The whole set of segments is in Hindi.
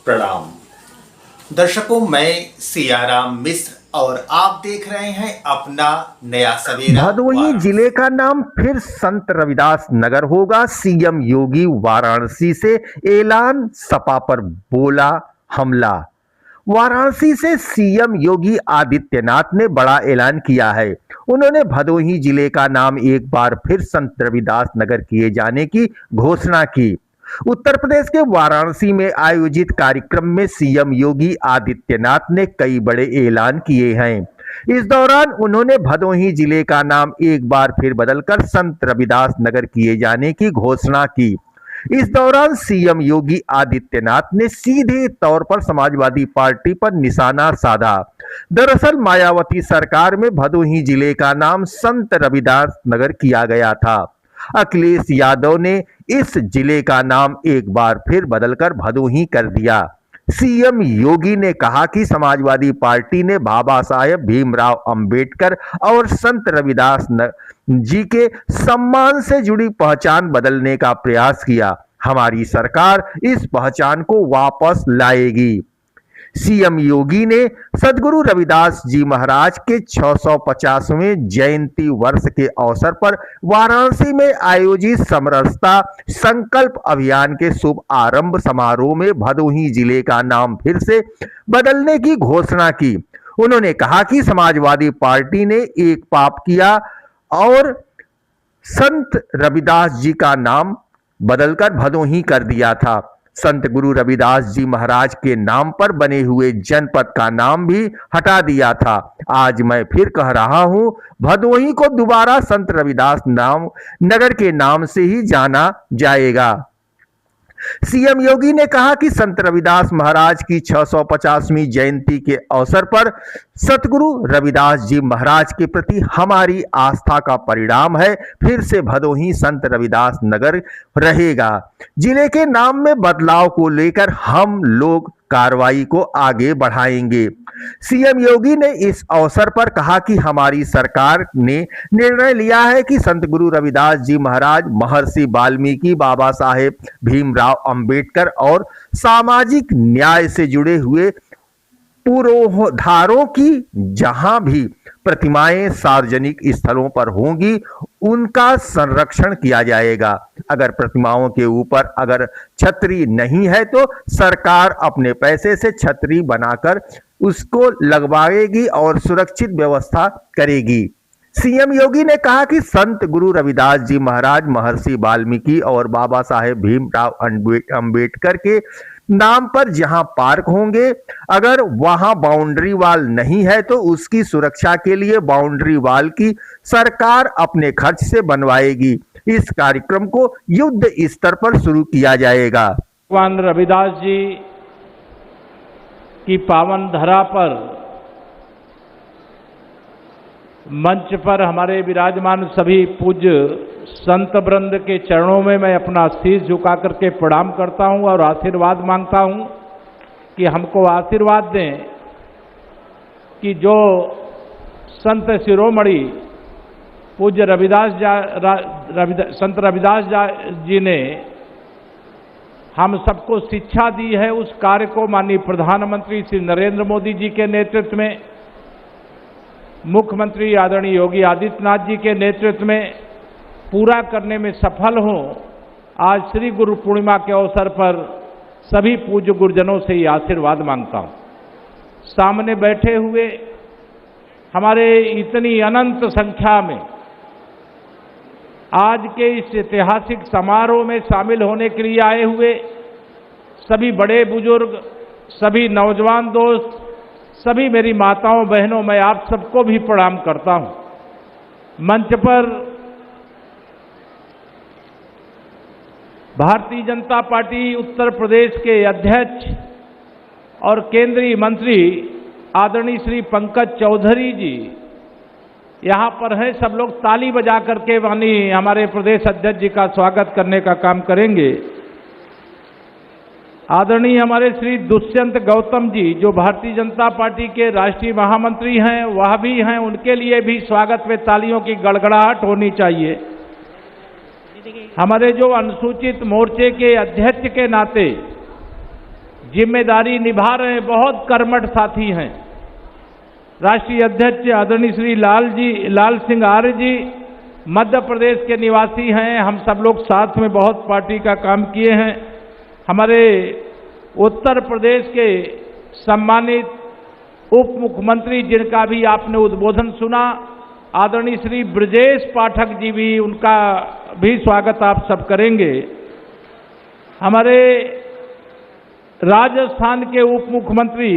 प्रणाम दर्शकों, मैं सियाराम मिश्र और आप देख रहे हैं अपना नया सवेरा। भदोही जिले का नाम फिर संत रविदास नगर होगा। सीएम योगी वाराणसी से ऐलान, सपा पर बोला हमला। वाराणसी से सीएम योगी आदित्यनाथ ने बड़ा ऐलान किया है। उन्होंने भदोही जिले का नाम एक बार फिर संत रविदास नगर किए जाने की घोषणा की। उत्तर प्रदेश के वाराणसी में आयोजित कार्यक्रम में सीएम योगी आदित्यनाथ ने कई बड़े ऐलान किए हैं। इस दौरान उन्होंने भदोही जिले का नाम एक बार फिर बदलकर संत रविदास नगर किए जाने की घोषणा की। इस दौरान सीएम योगी आदित्यनाथ ने सीधे तौर पर समाजवादी पार्टी पर निशाना साधा। दरअसल मायावती सरकार में भदोही जिले का नाम संत रविदास नगर किया गया था। अखिलेश यादव ने इस जिले का नाम एक बार फिर बदलकर भदोही कर दिया। सीएम योगी ने कहा कि समाजवादी पार्टी ने बाबा साहेब भीमराव अंबेडकर और संत रविदास जी के सम्मान से जुड़ी पहचान बदलने का प्रयास किया। हमारी सरकार इस पहचान को वापस लाएगी। सीएम योगी ने सद्गुरु रविदास जी महाराज के 650वें जयंती वर्ष के अवसर पर वाराणसी में आयोजित समरसता संकल्प अभियान के शुभ आरंभ समारोह में भदोही जिले का नाम फिर से बदलने की घोषणा की। उन्होंने कहा कि समाजवादी पार्टी ने एक पाप किया और संत रविदास जी का नाम बदलकर भदोही कर दिया था। संत गुरु रविदास जी महाराज के नाम पर बने हुए जनपद का नाम भी हटा दिया था। आज मैं फिर कह रहा हूं, भदोही को दोबारा संत रविदास नगर के नाम से ही जाना जाएगा। सीएम योगी ने कहा कि संत रविदास महाराज की 650वीं जयंती के अवसर पर सतगुरु रविदास जी महाराज के प्रति हमारी आस्था का परिणाम है फिर से भदोही संत रविदास नगर रहेगा। जिले के नाम में बदलाव को लेकर हम लोग कार्रवाई को आगे बढ़ाएंगे। सीएम योगी ने इस अवसर पर कहा कि हमारी सरकार ने निर्णय लिया है कि संत गुरु रविदास जी महाराज, महर्षि वाल्मीकि, बाबा साहेब भीमराव अंबेडकर और सामाजिक न्याय से जुड़े हुए पुरोधारों की जहां भी प्रतिमाएं सार्वजनिक स्थलों पर होंगी उनका संरक्षण किया जाएगा। अगर प्रतिमाओं के ऊपर अगर छतरी नहीं है तो सरकार अपने पैसे से छतरी बनाकर उसको लगवाएगी और सुरक्षित व्यवस्था करेगी। सीएम योगी ने कहा कि संत गुरु रविदास जी महाराज, महर्षि वाल्मीकि और बाबा साहेब भीमराव अंबेडकर के नाम पर जहां पार्क होंगे, अगर वहां बाउंड्री वाल नहीं है तो उसकी सुरक्षा के लिए बाउंड्री वाल की सरकार अपने खर्च से बनवाएगी। इस कार्यक्रम को युद्ध स्तर पर शुरू किया जाएगा। भगवान रविदास जी की पावन धरा पर मंच पर हमारे विराजमान सभी पूज्य संत वृंद के चरणों में मैं अपना शीश झुका करके प्रणाम करता हूं और आशीर्वाद मांगता हूं कि हमको आशीर्वाद दें कि जो संत शिरोमणि पूज्य संत रविदास जी ने हम सबको शिक्षा दी है, उस कार्य को माननीय प्रधानमंत्री श्री नरेंद्र मोदी जी के नेतृत्व में, मुख्यमंत्री आदरणीय योगी आदित्यनाथ जी के नेतृत्व में पूरा करने में सफल हों। आज श्री गुरु पूर्णिमा के अवसर पर सभी पूज्य गुरुजनों से ये आशीर्वाद मांगता हूं। सामने बैठे हुए हमारे इतनी अनंत संख्या में आज के इस ऐतिहासिक समारोह में शामिल होने के लिए आए हुए सभी बड़े बुजुर्ग, सभी नौजवान दोस्त, सभी मेरी माताओं बहनों, मैं आप सबको भी प्रणाम करता हूं। मंच पर भारतीय जनता पार्टी उत्तर प्रदेश के अध्यक्ष और केंद्रीय मंत्री आदरणीय श्री पंकज चौधरी जी यहाँ पर हैं। सब लोग ताली बजा करके माननीय हमारे प्रदेश अध्यक्ष जी का स्वागत करने का काम करेंगे। आदरणीय हमारे श्री दुष्यंत गौतम जी जो भारतीय जनता पार्टी के राष्ट्रीय महामंत्री हैं, वह भी हैं, उनके लिए भी स्वागत में तालियों की गड़गड़ाहट होनी चाहिए। हमारे जो अनुसूचित मोर्चे के अध्यक्ष के नाते जिम्मेदारी निभा रहे बहुत कर्मठ साथी हैं। राष्ट्रीय अध्यक्ष आदरणीय श्री लाल सिंह आर्य जी मध्य प्रदेश के निवासी हैं। हम सब लोग साथ में बहुत पार्टी का काम किए हैं। हमारे उत्तर प्रदेश के सम्मानित उप मुख्यमंत्री जिनका भी आपने उद्बोधन सुना, आदरणीय श्री ब्रजेश पाठक जी भी, उनका भी स्वागत आप सब करेंगे। हमारे राजस्थान के उप मुख्यमंत्री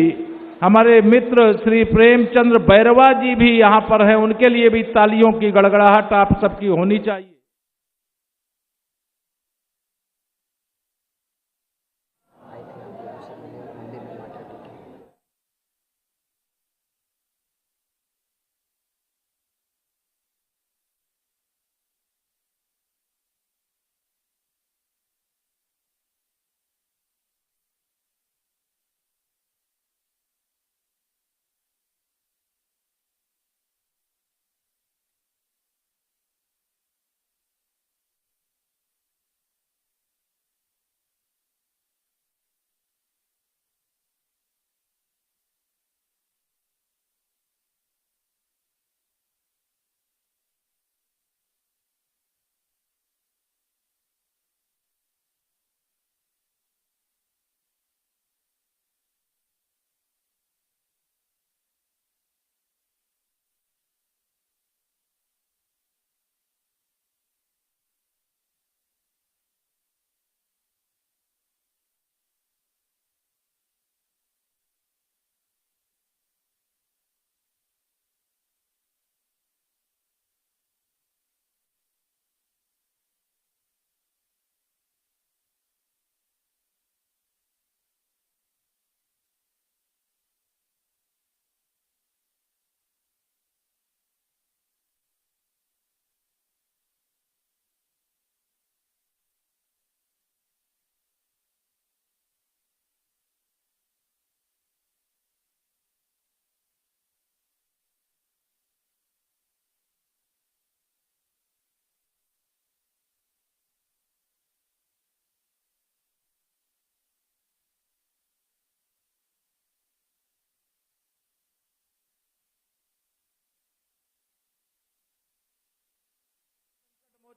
हमारे मित्र श्री प्रेमचंद्र बैरवा जी भी यहां पर हैं। उनके लिए भी तालियों की गड़गड़ाहट आप सबकी होनी चाहिए।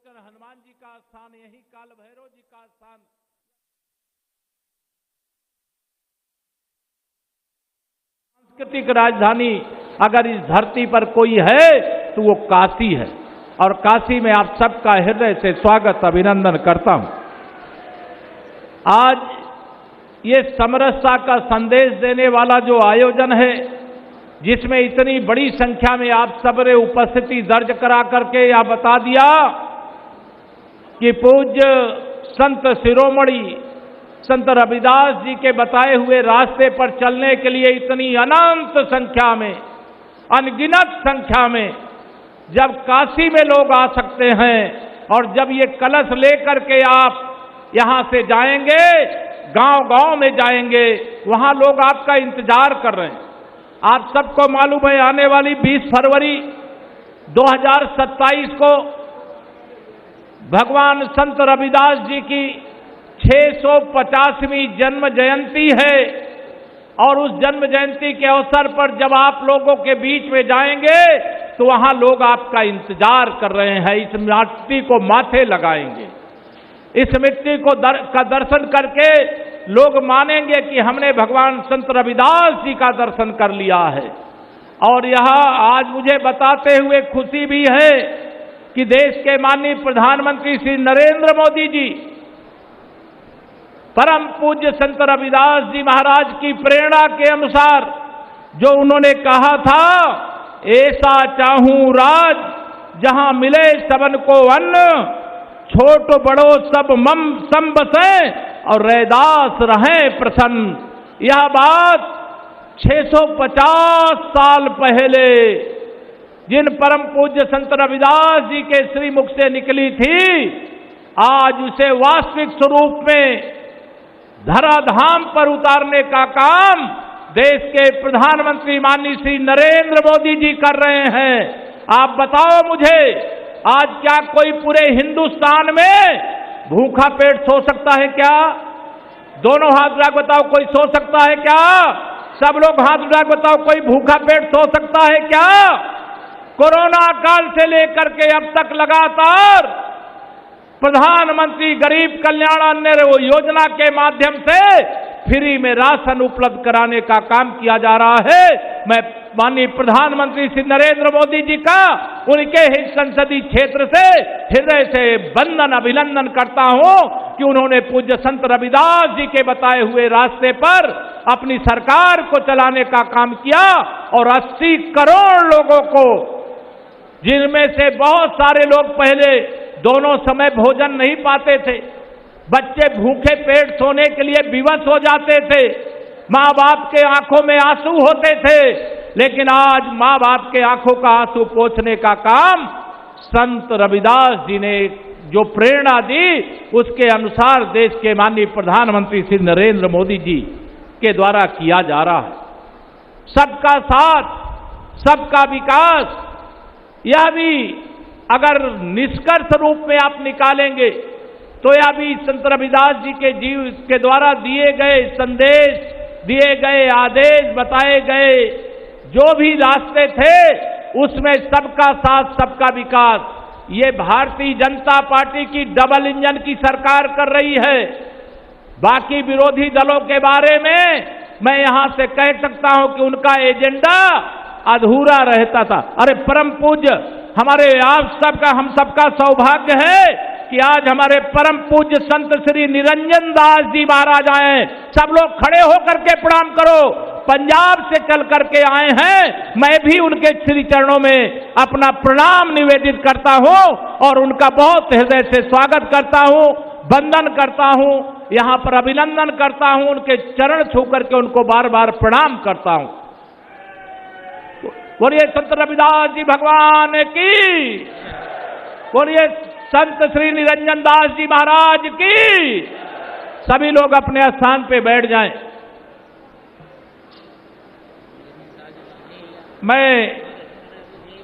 हनुमान जी का स्थान, यही काल भैरव जी का स्थान। सांस्कृतिक राजधानी अगर इस धरती पर कोई है तो वो काशी है, और काशी में आप सबका हृदय से स्वागत अभिनंदन करता हूं। आज ये समरसता का संदेश देने वाला जो आयोजन है, जिसमें इतनी बड़ी संख्या में आप सबने उपस्थिति दर्ज करा करके यह बता दिया कि पूज्य संत शिरोमणि संत रविदास जी के बताए हुए रास्ते पर चलने के लिए इतनी अनंत संख्या में, अनगिनत संख्या में जब काशी में लोग आ सकते हैं, और जब ये कलश लेकर के आप यहां से जाएंगे, गांव-गांव में जाएंगे, वहां लोग आपका इंतजार कर रहे हैं। आप सबको मालूम है आने वाली 20 फरवरी 2027 को भगवान संत रविदास जी की 650वीं जन्म जयंती है, और उस जन्म जयंती के अवसर पर जब आप लोगों के बीच में जाएंगे तो वहां लोग आपका इंतजार कर रहे हैं। इस मिट्टी को माथे लगाएंगे, इस मिट्टी को का दर्शन करके लोग मानेंगे कि हमने भगवान संत रविदास जी का दर्शन कर लिया है। और यह आज मुझे बताते हुए खुशी भी है कि देश के माननीय प्रधानमंत्री श्री नरेंद्र मोदी जी परम पूज्य संत रविदास जी महाराज की प्रेरणा के अनुसार जो उन्होंने कहा था, ऐसा चाहूं राज जहां मिले सबन को अन्न, छोट बड़ो सब मम सम बसें और रैदास रहें प्रसन्न। यह बात 650 साल पहले जिन परम पूज्य संत रविदास जी के श्रीमुख से निकली थी, आज उसे वास्तविक स्वरूप में धराधाम पर उतारने का काम देश के प्रधानमंत्री माननीय श्री नरेंद्र मोदी जी कर रहे हैं। आप बताओ मुझे, आज क्या कोई पूरे हिंदुस्तान में भूखा पेट सो सकता है क्या? दोनों हाथ उठा के बताओ, कोई सो सकता है क्या? सब लोग हाथ उठा के बताओ, कोई भूखा पेट सो सकता है क्या? कोरोना काल से लेकर के अब तक लगातार प्रधानमंत्री गरीब कल्याण अन्न योजना के माध्यम से फ्री में राशन उपलब्ध कराने का काम किया जा रहा है। मैं माननीय प्रधानमंत्री श्री नरेंद्र मोदी जी का उनके ही संसदीय क्षेत्र से हृदय से वंदन अभिनंदन करता हूं कि उन्होंने पूज्य संत रविदास जी के बताए हुए रास्ते पर अपनी सरकार को चलाने का काम किया और 80 करोड़ लोगों को, जिनमें से बहुत सारे लोग पहले दोनों समय भोजन नहीं पाते थे, बच्चे भूखे पेट सोने के लिए विवश हो जाते थे, मां बाप के आंखों में आंसू होते थे, लेकिन आज मां बाप के आंखों का आंसू पोंछने का काम संत रविदास जी ने जो प्रेरणा दी, उसके अनुसार देश के माननीय प्रधानमंत्री श्री नरेंद्र मोदी जी के द्वारा किया जा रहा है। सबका साथ, सबका विकास, यह भी अगर निष्कर्ष रूप में आप निकालेंगे तो यह भी संत रविदास जी के जीव के द्वारा दिए गए संदेश, दिए गए आदेश, बताए गए जो भी रास्ते थे, उसमें सबका साथ, सबका विकास, ये भारतीय जनता पार्टी की डबल इंजन की सरकार कर रही है। बाकी विरोधी दलों के बारे में मैं यहां से कह सकता हूं कि उनका एजेंडा अधूरा रहता था। अरे परम पूज्य हमारे आप सबका, हम सबका सौभाग्य है कि आज हमारे परम पूज्य संत श्री निरंजन दास जी महाराज आए। सब लोग खड़े होकर के प्रणाम करो। पंजाब से चल करके आए हैं। मैं भी उनके श्री चरणों में अपना प्रणाम निवेदित करता हूं और उनका बहुत हृदय से स्वागत करता हूं, वंदन करता हूं, यहां पर अभिनंदन करता हूं, उनके चरण छू करके उनको बार बार प्रणाम करता हूं। बोलिए संत रविदास जी भगवान की, बोलिए संत श्री निरंजन दास जी महाराज की। सभी लोग अपने स्थान पे बैठ जाएं। मैं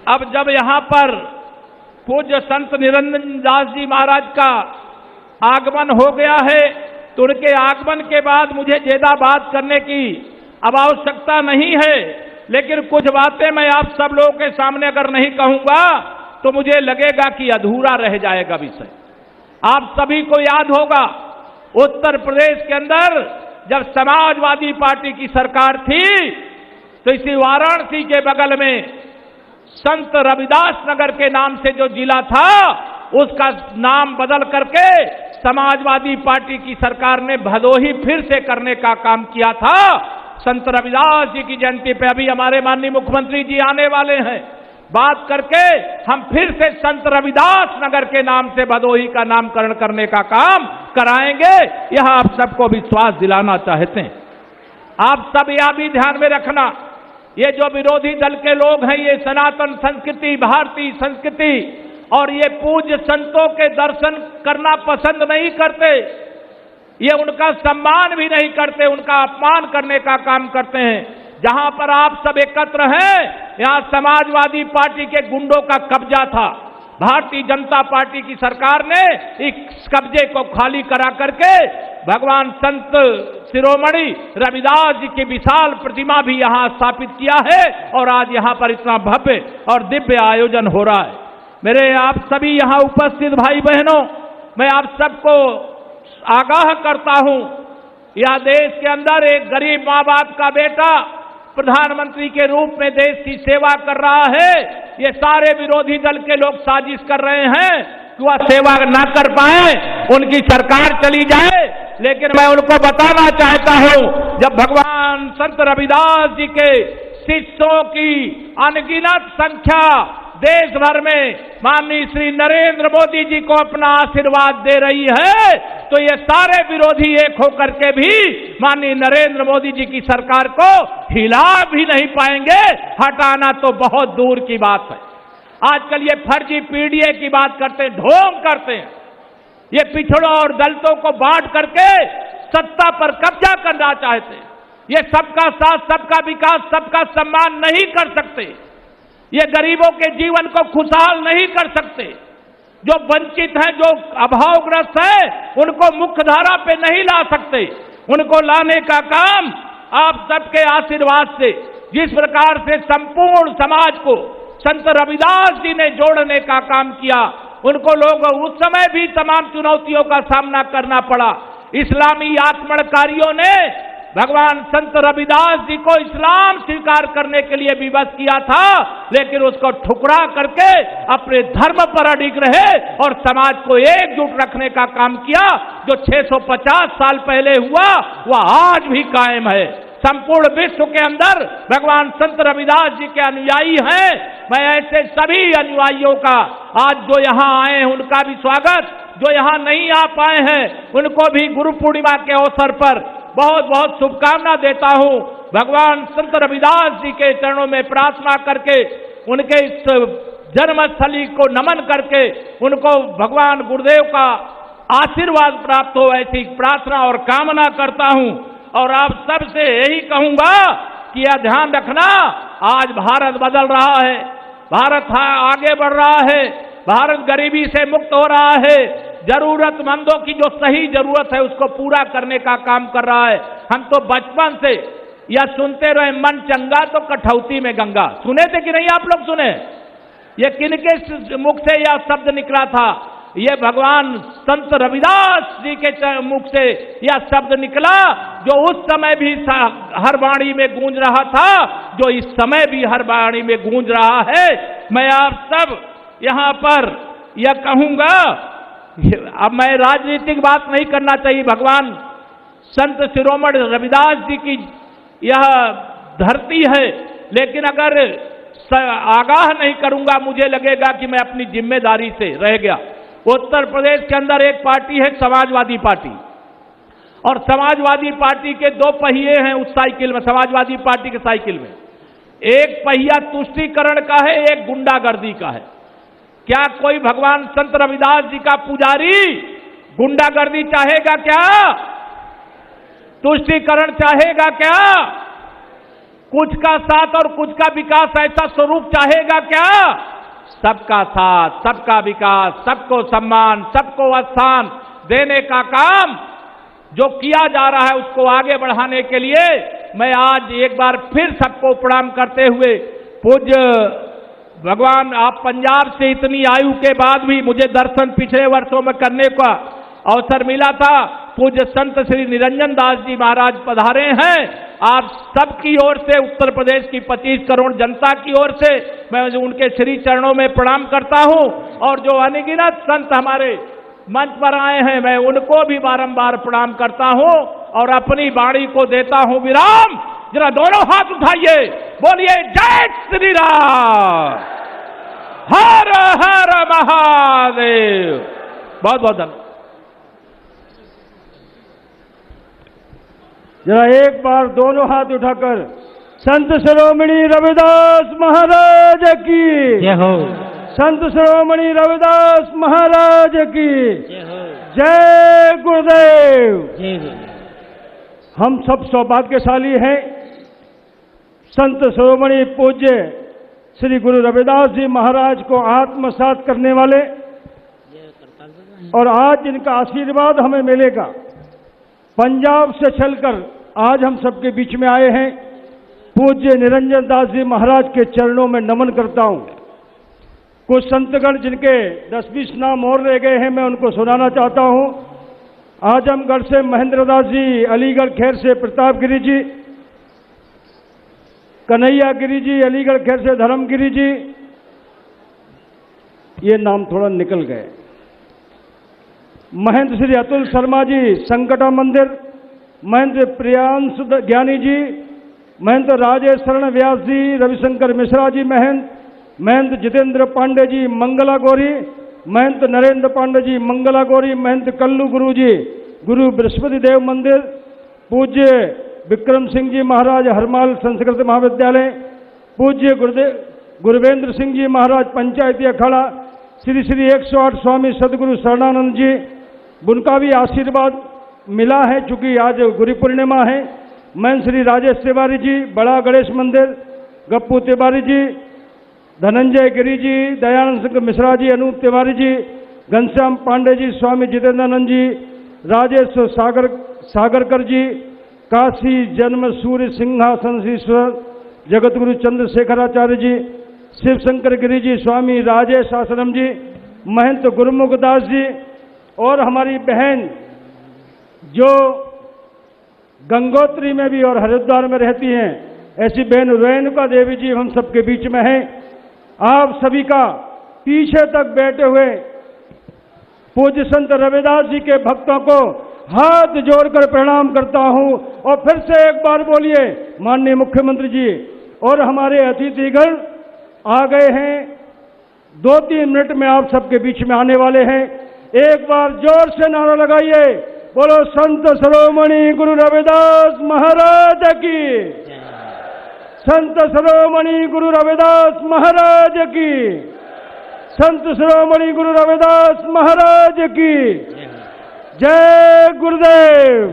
अब जब यहां पर पूज्य संत निरंजन दास जी महाराज का आगमन हो गया है, तो उनके आगमन के बाद मुझे ज्यादा बात करने की अब आवश्यकता नहीं है, लेकिन कुछ बातें मैं आप सब लोगों के सामने अगर नहीं कहूंगा तो मुझे लगेगा कि अधूरा रह जाएगा विषय। आप सभी को याद होगा, उत्तर प्रदेश के अंदर जब समाजवादी पार्टी की सरकार थी, तो इसी वाराणसी के बगल में संत रविदास नगर के नाम से जो जिला था, उसका नाम बदल करके समाजवादी पार्टी की सरकार ने भदोही फिर से करने का काम किया था। संत रविदास जी की जयंती पे अभी हमारे माननीय मुख्यमंत्री जी आने वाले हैं, बात करके हम फिर से संत रविदास नगर के नाम से भदोही का नामकरण करने का काम कराएंगे। यह आप सबको विश्वास दिलाना चाहते हैं। आप सब यह भी ध्यान में रखना, ये जो विरोधी दल के लोग हैं, ये सनातन संस्कृति, भारतीय संस्कृति और ये पूज्य संतों के दर्शन करना पसंद नहीं करते, ये उनका सम्मान भी नहीं करते, उनका अपमान करने का काम करते हैं। जहां पर आप सब एकत्र हैं, यहां समाजवादी पार्टी के गुंडों का कब्जा था। भारतीय जनता पार्टी की सरकार ने इस कब्जे को खाली करा करके भगवान संत शिरोमणि रविदास जी की विशाल प्रतिमा भी यहां स्थापित किया है और आज यहां पर इतना भव्य और दिव्य आयोजन हो रहा है। मेरे आप सभी यहां उपस्थित भाई बहनों, मैं आप सबको आगाह करता हूं, यह देश के अंदर एक गरीब मां बाप का बेटा प्रधानमंत्री के रूप में देश की सेवा कर रहा है। ये सारे विरोधी दल के लोग साजिश कर रहे हैं कि वह सेवा ना कर पाए, उनकी सरकार चली जाए। लेकिन मैं उनको बताना चाहता हूं, जब भगवान संत रविदास जी के शिष्यों की अनगिनत संख्या देश भर में माननीय श्री नरेंद्र मोदी जी को अपना आशीर्वाद दे रही है, तो ये सारे विरोधी एक होकर के भी माननीय नरेंद्र मोदी जी की सरकार को हिला भी नहीं पाएंगे। हटाना तो बहुत दूर की बात है। आजकल ये फर्जी पीडीए की बात करते हैं, ढोंग करते हैं। ये पिछड़ों और दलितों को बांट करके सत्ता पर कब्जा करना चाहते हैं। ये सबका साथ, सबका विकास, सबका सम्मान नहीं कर सकते। ये गरीबों के जीवन को खुशहाल नहीं कर सकते। जो वंचित हैं, जो अभावग्रस्त हैं, उनको मुख्य धारा पे नहीं ला सकते। उनको लाने का काम आप सबके आशीर्वाद से, जिस प्रकार से संपूर्ण समाज को संत रविदास जी ने जोड़ने का काम किया, उनको लोग उस समय भी तमाम चुनौतियों का सामना करना पड़ा। इस्लामी आक्रमणकारियों ने भगवान संत रविदास जी को इस्लाम स्वीकार करने के लिए विवश किया था, लेकिन उसको ठुकरा करके अपने धर्म पर अडिग रहे और समाज को एकजुट रखने का काम किया। जो 650 साल पहले हुआ वह आज भी कायम है। संपूर्ण विश्व के अंदर भगवान संत रविदास जी के अनुयायी हैं। मैं ऐसे सभी अनुयायियों का आज जो यहां आए हैं उनका भी स्वागत, जो यहां नहीं आ पाए हैं उनको भी गुरु पूर्णिमा के अवसर पर बहुत बहुत शुभकामना देता हूं। भगवान संत रविदास जी के चरणों में प्रार्थना करके, उनके इस जन्मस्थली को नमन करके उनको भगवान गुरुदेव का आशीर्वाद प्राप्त हो, ऐसी प्रार्थना और कामना करता हूं। और आप सबसे यही कहूंगा कि यह ध्यान रखना, आज भारत बदल रहा है, भारत आगे बढ़ रहा है, भारत गरीबी से मुक्त हो रहा है, जरूरतमंदों की जो सही जरूरत है उसको पूरा करने का काम कर रहा है। हम तो बचपन से यह सुनते रहे, मन चंगा तो कठौती में गंगा। सुने थे कि नहीं आप लोग? सुने? ये किनके मुख से यह शब्द निकला था? ये भगवान संत रविदास जी के मुख से यह शब्द निकला, जो उस समय भी हर वाणी में गूंज रहा था, जो इस समय भी हर वाणी में गूंज रहा है। मैं आप सब यहां पर यह कहूंगा, अब मैं राजनीतिक बात नहीं करना चाहिए, भगवान संत शिरोमणि रविदास जी की यह धरती है, लेकिन अगर आगाह नहीं करूंगा मुझे लगेगा कि मैं अपनी जिम्मेदारी से रह गया। उत्तर प्रदेश के अंदर एक पार्टी है समाजवादी पार्टी, और समाजवादी पार्टी के दो पहिए हैं उस साइकिल में, समाजवादी पार्टी के साइकिल में। एक पहिया तुष्टीकरण का है, एक गुंडागर्दी का है। क्या कोई भगवान संत रविदास जी का पुजारी गुंडागर्दी चाहेगा क्या? तुष्टीकरण चाहेगा क्या? कुछ का साथ और कुछ का विकास ऐसा स्वरूप चाहेगा क्या? सबका साथ, सबका विकास, सबको सम्मान, सबको स्थान देने का काम जो किया जा रहा है उसको आगे बढ़ाने के लिए मैं आज एक बार फिर सबको प्रणाम करते हुए, पूज्य भगवान, आप पंजाब से इतनी आयु के बाद भी मुझे दर्शन पिछले वर्षों में करने का अवसर मिला था। पूज्य संत श्री निरंजन दास जी महाराज पधारे हैं। आप सबकी ओर से, उत्तर प्रदेश की 25 करोड़ जनता की ओर से मैं उनके श्री चरणों में प्रणाम करता हूं। और जो अनगिनत संत हमारे मंच पर आए हैं, मैं उनको भी बारंबार प्रणाम करता हूं और अपनी वाणी को देता हूं विराम। जरा दोनों हाथ उठाइए, बोलिए जय श्री राम, हर हर महादेव। बहुत बहुत धन्यवाद। जरा एक बार दोनों हाथ उठाकर संत शिरोमणि रविदास महाराज की जय हो, संत शिरोमणि रविदास महाराज की जय हो, जय गुरुदेव। जय हो। हम सब सौभाग्यशाली हैं, संत शिरोमणि पूज्य श्री गुरु रविदास जी महाराज को आत्मसात करने वाले, और आज इनका आशीर्वाद हमें मिलेगा। पंजाब से चलकर आज हम सबके बीच में आए हैं। पूज्य निरंजन दास जी महाराज के चरणों में नमन करता हूं। कुछ संतगण जिनके 10-20 नाम और रह गए हैं, मैं उनको सुनाना चाहता हूं। आजमगढ़ से महेंद्र दास जी, अलीगढ़ खैर से प्रताप गिरी जी, कन्हैया गिरी जी, अलीगढ़ खैर से धर्मगिरी जी, ये नाम थोड़ा निकल गए। महेंद्र श्री अतुल शर्मा जी, संकटा मंदिर, महेंद्र प्रियांशु ज्ञानी जी, महेंद्र राजेश शरण व्यास जी, रविशंकर मिश्रा जी महेंद्र जितेंद्र पांडे जी, मंगला गौरी, महेंद्र नरेंद्र पांडे जी, मंगला गौरी, महेंद्र कल्लू गुरु जी, गुरु बृहस्पति देव मंदिर, पूज्य विक्रम सिंह जी महाराज, हरमाल संस्कृत महाविद्यालय, पूज्य गुरुवेंद्र सिंह जी महाराज, पंचायती अखाड़ा, श्री श्री 108 स्वामी सदगुरु शरणानंद जी, उनका भी आशीर्वाद मिला है चूंकि आज गुरु पूर्णिमा है। मैं श्री राजेश तिवारी जी, बड़ा गणेश मंदिर, गप्पू तिवारी जी, धनंजय गिरी जी, दयानंद सिंह मिश्रा जी, अनूप तिवारी जी, घनश्याम पांडे जी, स्वामी जितेंद्रानंद जी, राजेश सागरकर जी, काशी जन्म सूर्य सिंहासनसीश्वर जगतगुरु चंद्रशेखराचार्य जी, शिव शंकर गिरी जी, स्वामी राजेश आश्रम जी, महंत गुरुमुखदास जी और हमारी बहन जो गंगोत्री में भी और हरिद्वार में रहती हैं, ऐसी बहन रेणुका देवी जी हम सबके बीच में हैं। आप सभी का पीछे तक बैठे हुए पूज्य संत रविदास जी के भक्तों को हाथ जोड़कर प्रणाम करता हूं। और फिर से एक बार बोलिए माननीय मुख्यमंत्री जी। और हमारे अतिथिगण आ गए हैं, 2-3 मिनट में आप सबके बीच में आने वाले हैं। एक बार जोर से नारा लगाइए, बोलो संत शिरोमणि गुरु रविदास महाराज की, संत शिरोमणि गुरु रविदास महाराज की, संत शिरोमणि गुरु रविदास महाराज की जय गुरुदेव।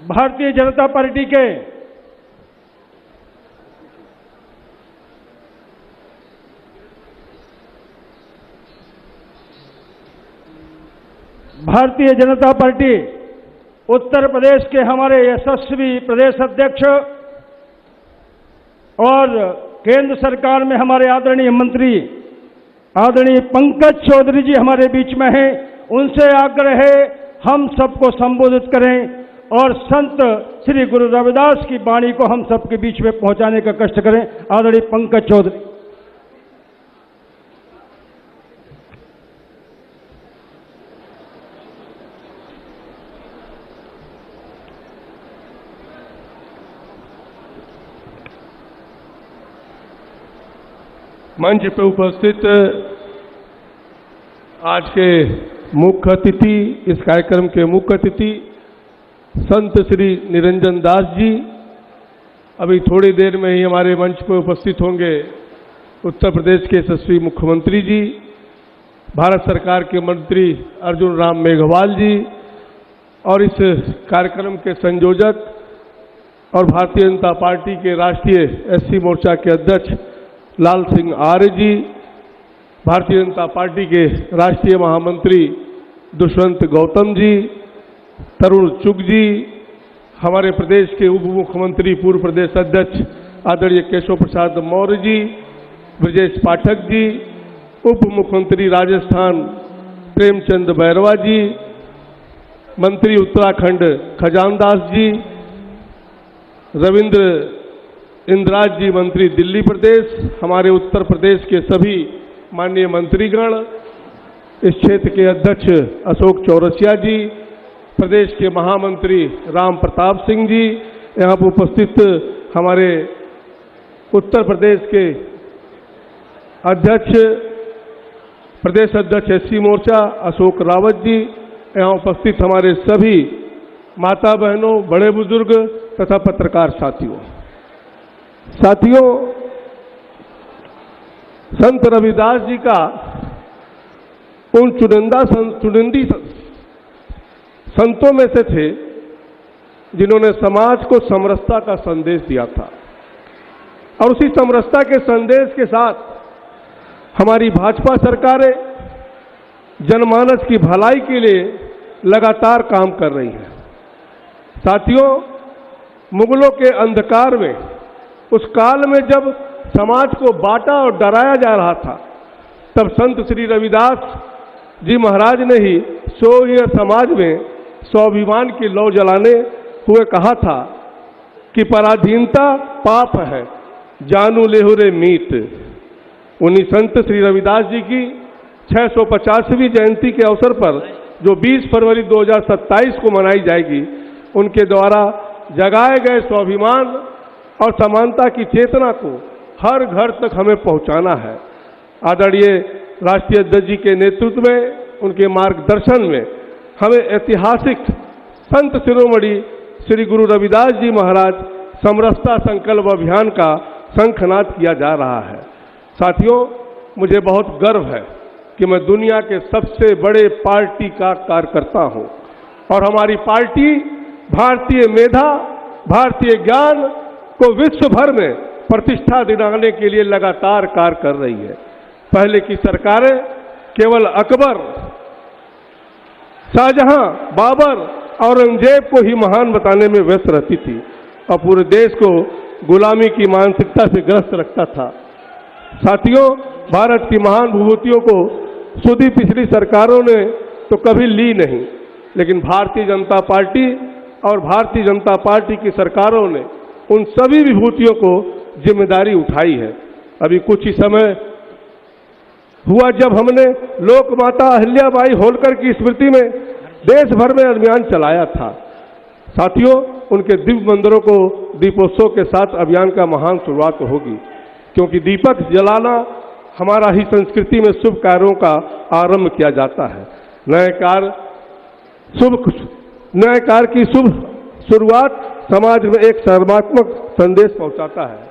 भारतीय जनता पार्टी के उत्तर प्रदेश के हमारे यशस्वी प्रदेश अध्यक्ष और केंद्र सरकार में हमारे आदरणीय मंत्री आदरणीय पंकज चौधरी जी हमारे बीच में हैं। उनसे आग्रह है हम सबको संबोधित करें और संत श्री गुरु रविदास की वाणी को हम सबके बीच में पहुंचाने का कष्ट करें। आदरणीय पंकज चौधरी। मंच पर उपस्थित आज के मुख्य अतिथि, इस कार्यक्रम के मुख्य अतिथि संत श्री निरंजन दास जी अभी थोड़ी देर में ही हमारे मंच पर उपस्थित होंगे। उत्तर प्रदेश के यशस्वी मुख्यमंत्री जी, भारत सरकार के मंत्री अर्जुन राम मेघवाल जी और इस कार्यक्रम के संयोजक और भारतीय जनता पार्टी के राष्ट्रीय एससी मोर्चा के अध्यक्ष लाल सिंह आर्य जी, भारतीय जनता पार्टी के राष्ट्रीय महामंत्री दुष्यंत गौतम जी, तरुण चुग जी, हमारे प्रदेश के उप मुख्यमंत्री पूर्व प्रदेश अध्यक्ष आदरणीय केशव प्रसाद मौर्य जी, ब्रजेश पाठक जी, उप मुख्यमंत्री राजस्थान प्रेमचंद बैरवा जी, मंत्री उत्तराखंड खजानदास जी, रविंद्र इंद्राज जी मंत्री दिल्ली प्रदेश, हमारे उत्तर प्रदेश के सभी माननीय मंत्रीगण, इस क्षेत्र के अध्यक्ष अशोक चौरसिया जी, प्रदेश के महामंत्री राम प्रताप सिंह जी, यहाँ पर उपस्थित हमारे उत्तर प्रदेश के अध्यक्ष प्रदेश अध्यक्ष एससी मोर्चा अशोक रावत जी, यहाँ उपस्थित हमारे सभी माता बहनों, बड़े बुजुर्ग तथा पत्रकार साथियों, संत रविदास जी का उन चुनिंदी संतों में से थे जिन्होंने समाज को समरसता का संदेश दिया था। और उसी समरसता के संदेश के साथ हमारी भाजपा सरकारें जनमानस की भलाई के लिए लगातार काम कर रही है। साथियों, मुगलों के अंधकार में, उस काल में जब समाज को बांटा और डराया जा रहा था, तब संत श्री रविदास जी महाराज ने ही सोह्य समाज में स्वाभिमान की लौ जलाने हुए कहा था कि पराधीनता पाप है, जानू लेहुरे मीत। उन्हीं संत श्री रविदास जी की 650वीं जयंती के अवसर पर जो 20 फरवरी 2027 को मनाई जाएगी, उनके द्वारा जगाए गए स्वाभिमान और समानता की चेतना को हर घर तक हमें पहुंचाना है। आदरणीय राष्ट्रीय अध्यक्ष जी के नेतृत्व में, उनके मार्गदर्शन में हमें ऐतिहासिक संत शिरोमणि श्री गुरु रविदास जी महाराज समरसता संकल्प अभियान का शंखनाद किया जा रहा है। साथियों, मुझे बहुत गर्व है कि मैं दुनिया के सबसे बड़े पार्टी का कार्यकर्ता हूं और हमारी पार्टी भारतीय मेधा, भारतीय ज्ञान को विश्व भर में प्रतिष्ठा दिलाने के लिए लगातार कार्य कर रही है। पहले की सरकारें केवल अकबर शाहजहां, बाबर, औरंगजेब को ही महान बताने में व्यस्त रहती थी और पूरे देश को गुलामी की मानसिकता से ग्रस्त रखता था। साथियों, भारत की महान विभूतियों को सुधी पिछली सरकारों ने तो कभी ली नहीं, लेकिन भारतीय जनता पार्टी और भारतीय जनता पार्टी की सरकारों ने उन सभी विभूतियों को जिम्मेदारी उठाई है। अभी कुछ ही समय हुआ जब हमने लोक माता अहिल्याबाई होलकर की स्मृति में देश भर में अभियान चलाया था। साथियों, उनके दिव्य मंदिरों को दीपोत्सव के साथ अभियान का महान शुरुआत होगी, क्योंकि दीपक जलाना हमारा ही संस्कृति में शुभ कार्यों का आरंभ किया जाता है। नए कार्य की शुभ शुरुआत समाज में एक सकारात्मक संदेश पहुंचाता है।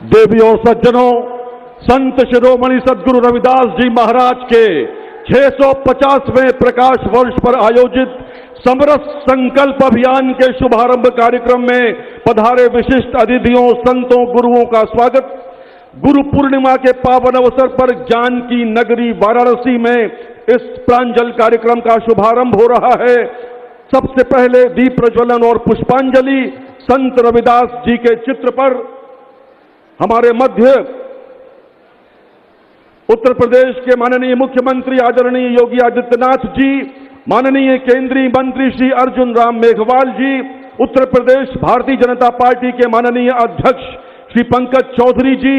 देवी और सज्जनों, संत शिरोमणि सद्गुरु रविदास जी महाराज के 650वें प्रकाश वर्ष पर आयोजित समरस संकल्प अभियान के शुभारंभ कार्यक्रम में पधारे विशिष्ट अतिथियों, संतों, गुरुओं का स्वागत। गुरु पूर्णिमा के पावन अवसर पर जानकी नगरी वाराणसी में इस प्रांजल कार्यक्रम का शुभारंभ हो रहा है। सबसे पहले दीप प्रज्वलन और पुष्पांजलि संत रविदास जी के चित्र पर हमारे मध्य उत्तर प्रदेश के माननीय मुख्यमंत्री आदरणीय योगी आदित्यनाथ जी, माननीय केंद्रीय मंत्री श्री अर्जुन राम मेघवाल जी, उत्तर प्रदेश भारतीय जनता पार्टी के माननीय अध्यक्ष श्री पंकज चौधरी जी,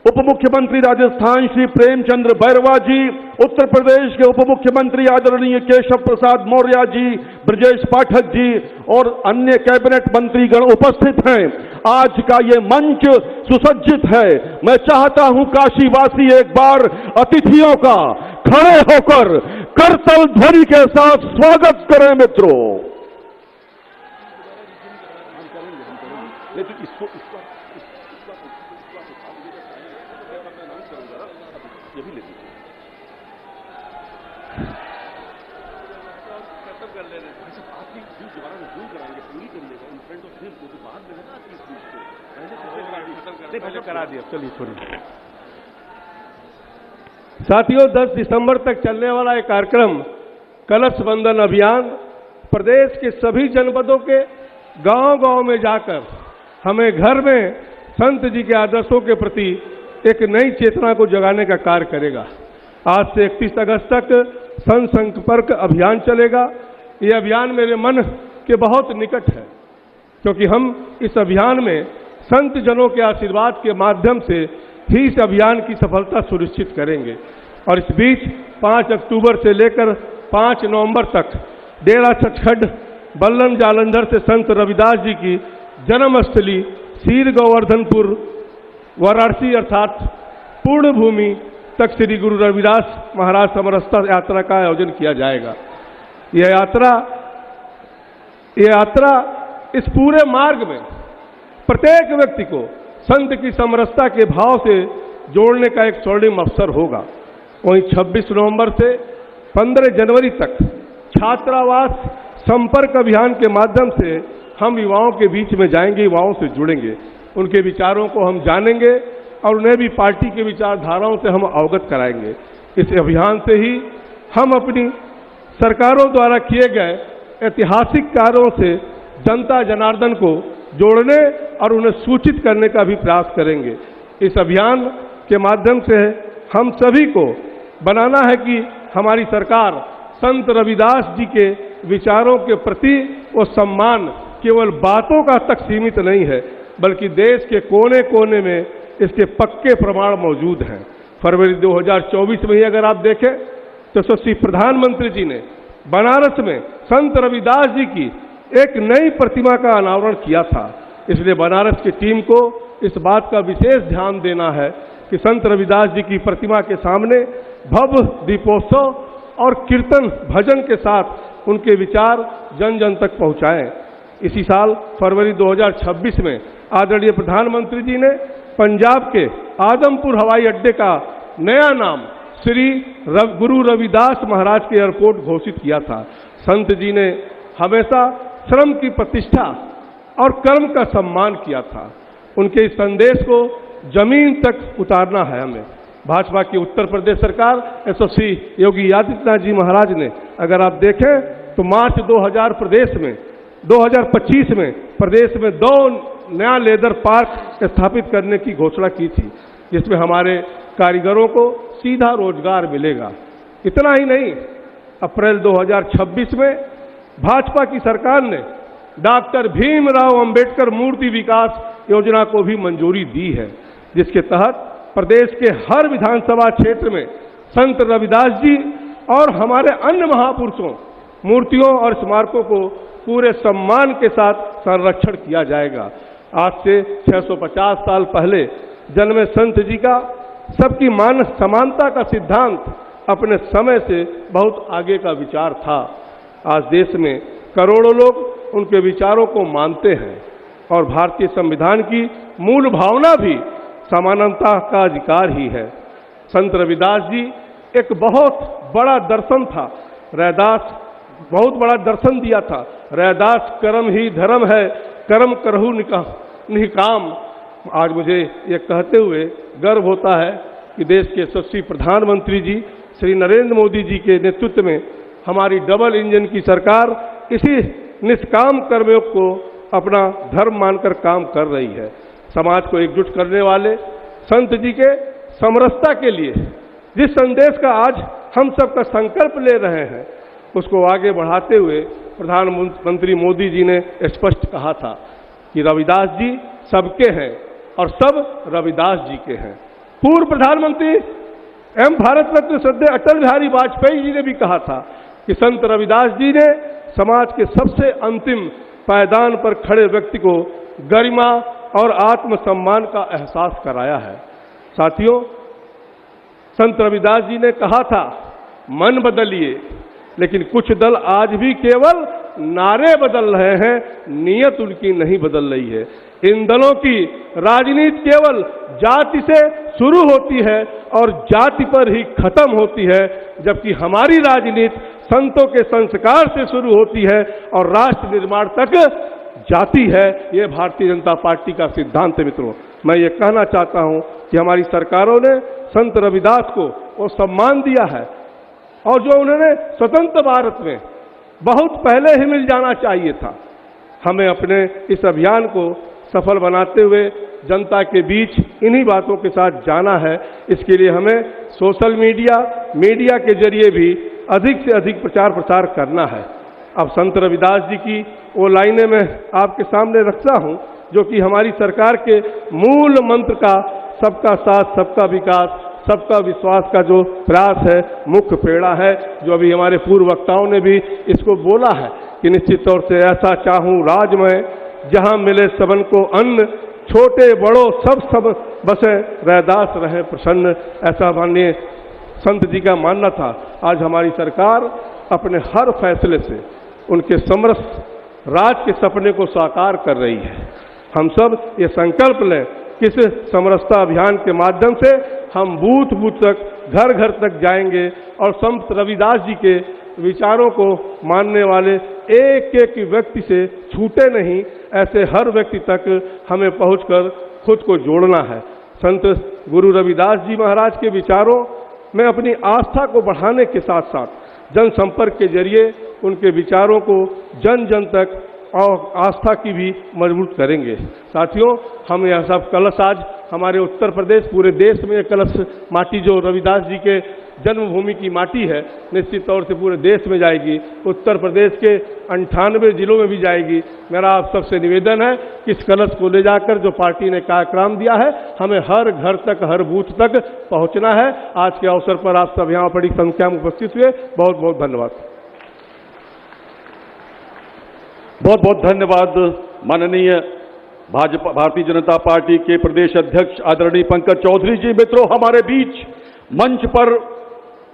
उप मुख्यमंत्री राजस्थान श्री प्रेमचंद्र बैरवा जी, उत्तर प्रदेश के उप मुख्यमंत्री आदरणीय केशव प्रसाद मौर्य जी, ब्रजेश पाठक जी और अन्य कैबिनेट मंत्रीगण उपस्थित हैं। आज का ये मंच सुसज्जित है। मैं चाहता हूं काशीवासी एक बार अतिथियों का खड़े होकर करतल ध्वनि के साथ स्वागत करें। मित्रों, करा दिया, चलिए छोड़िए। साथियों, 10 दिसंबर तक चलने वाला एक कार्यक्रम कलश बंधन अभियान प्रदेश के सभी जनपदों के गांव-गांव में जाकर हमें घर में संत जी के आदर्शों के प्रति एक नई चेतना को जगाने का कार्य करेगा। आज से 31 अगस्त तक संत संपर्क अभियान चलेगा। ये अभियान मेरे मन के बहुत निकट है, क्योंकि हम इस अभियान में संत जनों के आशीर्वाद के माध्यम से ही इस अभियान की सफलता सुनिश्चित करेंगे। और इस बीच 5 अक्टूबर से लेकर 5 नवंबर तक डेरा सचखंड बल्लम जालंधर से संत रविदास जी की जन्मस्थली सीर गोवर्धनपुर वाराणसी अर्थात पूर्ण भूमि तक श्री गुरु रविदास महाराज समरसता यात्रा का आयोजन किया जाएगा। यह यात्रा इस पूरे मार्ग में प्रत्येक व्यक्ति को संत की समरसता के भाव से जोड़ने का एक स्वर्णिम अवसर होगा। वहीं 26 नवंबर से 15 जनवरी तक छात्रावास संपर्क अभियान के माध्यम से हम युवाओं के बीच में जाएंगे, युवाओं से जुड़ेंगे, उनके विचारों को हम जानेंगे और उन्हें भी पार्टी के विचारधाराओं से हम अवगत कराएंगे। इस अभियान से ही हम अपनी सरकारों द्वारा किए गए ऐतिहासिक कार्यों से जनता जनार्दन को जोड़ने और उन्हें सूचित करने का भी प्रयास करेंगे। इस अभियान के माध्यम से हम सभी को बनाना है कि हमारी सरकार संत रविदास जी के विचारों के प्रति वो सम्मान केवल बातों का तक सीमित नहीं है, बल्कि देश के कोने कोने में इसके पक्के प्रमाण मौजूद हैं। फरवरी 2024 में ही अगर आप देखें तो यशस्वी प्रधानमंत्री जी ने बनारस में संत रविदास जी की एक नई प्रतिमा का अनावरण किया था। इसलिए बनारस की टीम को इस बात का विशेष ध्यान देना है कि संत रविदास जी की प्रतिमा के सामने भव्य दीपोत्सव और कीर्तन भजन के साथ उनके विचार जन जन तक पहुंचाएं। इसी साल फरवरी 2026 में आदरणीय प्रधानमंत्री जी ने पंजाब के आदमपुर हवाई अड्डे का नया नाम श्री गुरु रविदास महाराज के एयरपोर्ट घोषित किया था। संत जी ने हमेशा श्रम की प्रतिष्ठा और कर्म का सम्मान किया था। उनके इस संदेश को जमीन तक उतारना है हमें। भाजपा की उत्तर प्रदेश सरकार यशस्वी योगी आदित्यनाथ जी महाराज ने, अगर आप देखें तो मार्च 2025 में प्रदेश में 2 नया लेदर पार्क स्थापित करने की घोषणा की थी, जिसमें हमारे कारीगरों को सीधा रोजगार मिलेगा। इतना ही नहीं, अप्रैल 2026 में भाजपा की सरकार ने डॉक्टर भीमराव अंबेडकर मूर्ति विकास योजना को भी मंजूरी दी है, जिसके तहत प्रदेश के हर विधानसभा क्षेत्र में संत रविदास जी और हमारे अन्य महापुरुषों मूर्तियों और स्मारकों को पूरे सम्मान के साथ संरक्षण किया जाएगा। आज से 650 साल पहले जन्मे संत जी का सबकी मान समानता का सिद्धांत अपने समय से बहुत आगे का विचार था। आज देश में करोड़ों लोग उनके विचारों को मानते हैं और भारतीय संविधान की मूल भावना भी समानता का अधिकार ही है। संत रविदास जी एक बहुत बड़ा दर्शन था। रैदास बहुत बड़ा दर्शन दिया था। रैदास कर्म ही धर्म है, कर्म करहु निकाम। आज मुझे ये कहते हुए गर्व होता है कि देश के यशस्वी प्रधानमंत्री जी श्री नरेंद्र मोदी जी के नेतृत्व में हमारी डबल इंजन की सरकार इसी निष्काम कर्मयोग को अपना धर्म मानकर काम कर रही है। समाज को एकजुट करने वाले संत जी के समरसता के लिए जिस संदेश का आज हम सब का संकल्प ले रहे हैं, उसको आगे बढ़ाते हुए प्रधानमंत्री मोदी जी ने स्पष्ट कहा था कि रविदास जी सबके हैं और सब रविदास जी के हैं। पूर्व प्रधानमंत्री एवं भारत रत्न श्रद्धेय अटल बिहारी वाजपेयी जी ने भी कहा था कि संत रविदास जी ने समाज के सबसे अंतिम पायदान पर खड़े व्यक्ति को गरिमा और आत्मसम्मान का एहसास कराया है। साथियों, संत रविदास जी ने कहा था, मन बदलिए, लेकिन कुछ दल आज भी केवल नारे बदल रहे हैं, नीयत उनकी नहीं बदल रही है। इन दलों की राजनीति केवल जाति से शुरू होती है और जाति पर ही खत्म होती है, जबकि हमारी राजनीति संतों के संस्कार से शुरू होती है और राष्ट्र निर्माण तक जाती है। ये भारतीय जनता पार्टी का सिद्धांत है। मित्रों, मैं ये कहना चाहता हूं कि हमारी सरकारों ने संत रविदास को वो सम्मान दिया है और जो उन्होंने स्वतंत्र भारत में बहुत पहले ही मिल जाना चाहिए था। हमें अपने इस अभियान को सफल बनाते हुए जनता के बीच इन्हीं बातों के साथ जाना है। इसके लिए हमें सोशल मीडिया के जरिए भी अधिक से अधिक प्रचार प्रसार करना है। अब संत रविदास जी की वो लाइनें मैं आपके सामने रखता हूं, जो कि हमारी सरकार के मूल मंत्र का सबका साथ, सबका विकास, सबका विश्वास का जो प्रयास है, मुख्य प्रेरणा है, जो अभी हमारे पूर्व वक्ताओं ने भी इसको बोला है कि निश्चित तौर से ऐसा चाहूं राज में जहां मिले सबन को अन्न, छोटे बड़ों सब बसे रैदास रहे प्रसन्न। ऐसा माननीय संत जी का मानना था। आज हमारी सरकार अपने हर फैसले से उनके समरस राज के सपने को साकार कर रही है। हम सब ये संकल्प लें कि इस समरसता अभियान के माध्यम से हम बूथ बूथ तक, घर घर तक जाएंगे और संत रविदास जी के विचारों को मानने वाले एक एक व्यक्ति से छूटे नहीं, ऐसे हर व्यक्ति तक हमें पहुंचकर खुद को जोड़ना है। संत गुरु रविदास जी महाराज के विचारों में अपनी आस्था को बढ़ाने के साथ साथ जनसंपर्क के जरिए उनके विचारों को जन जन तक और आस्था की भी मजबूत करेंगे। साथियों, हम यह सब कलश आज हमारे उत्तर प्रदेश, पूरे देश में ये कलश माटी जो रविदास जी के जन्मभूमि की माटी है, निश्चित तौर से पूरे देश में जाएगी। उत्तर प्रदेश के 98 जिलों में भी जाएगी। मेरा आप सबसे निवेदन है कि इस कलश को ले जाकर जो पार्टी ने कार्यक्रम दिया है, हमें हर घर तक, हर बूथ तक पहुंचना है। आज के अवसर पर आप सब यहाँ बड़ी संख्या में उपस्थित हुए, बहुत बहुत धन्यवाद। बहुत बहुत धन्यवाद माननीय भारतीय जनता पार्टी के प्रदेश अध्यक्ष आदरणीय पंकज चौधरी जी। मित्रों, हमारे बीच मंच पर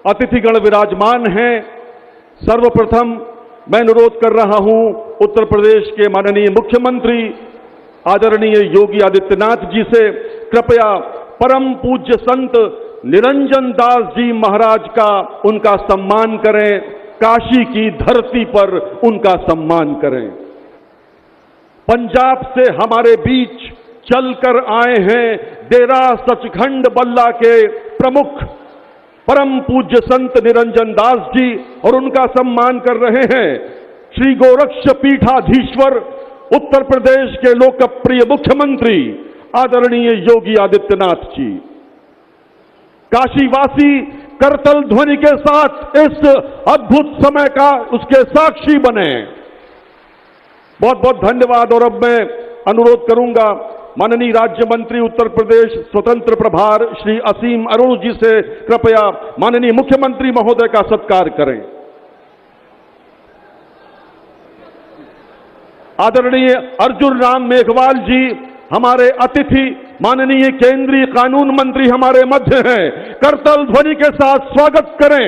अतिथिगण विराजमान हैं। सर्वप्रथम मैं अनुरोध कर रहा हूं उत्तर प्रदेश के माननीय मुख्यमंत्री आदरणीय योगी आदित्यनाथ जी से कृपया परम पूज्य संत निरंजन दास जी महाराज का उनका सम्मान करें, काशी की धरती पर उनका सम्मान करें। पंजाब से हमारे बीच चलकर आए हैं डेरा सचखंड बल्ला के प्रमुख परम पूज्य संत निरंजन दास जी और उनका सम्मान कर रहे हैं श्री गोरक्ष पीठाधीश्वर उत्तर प्रदेश के लोकप्रिय मुख्यमंत्री आदरणीय योगी आदित्यनाथ जी। काशीवासी करतल ध्वनि के साथ इस अद्भुत समय का उसके साक्षी बने। बहुत बहुत धन्यवाद। और अब मैं अनुरोध करूंगा माननीय राज्य मंत्री उत्तर प्रदेश स्वतंत्र प्रभार श्री असीम अरुण जी से कृपया माननीय मुख्यमंत्री महोदय का सत्कार करें। आदरणीय अर्जुन राम मेघवाल जी हमारे अतिथि माननीय केंद्रीय कानून मंत्री हमारे मध्य हैं। करतल ध्वनि के साथ स्वागत करें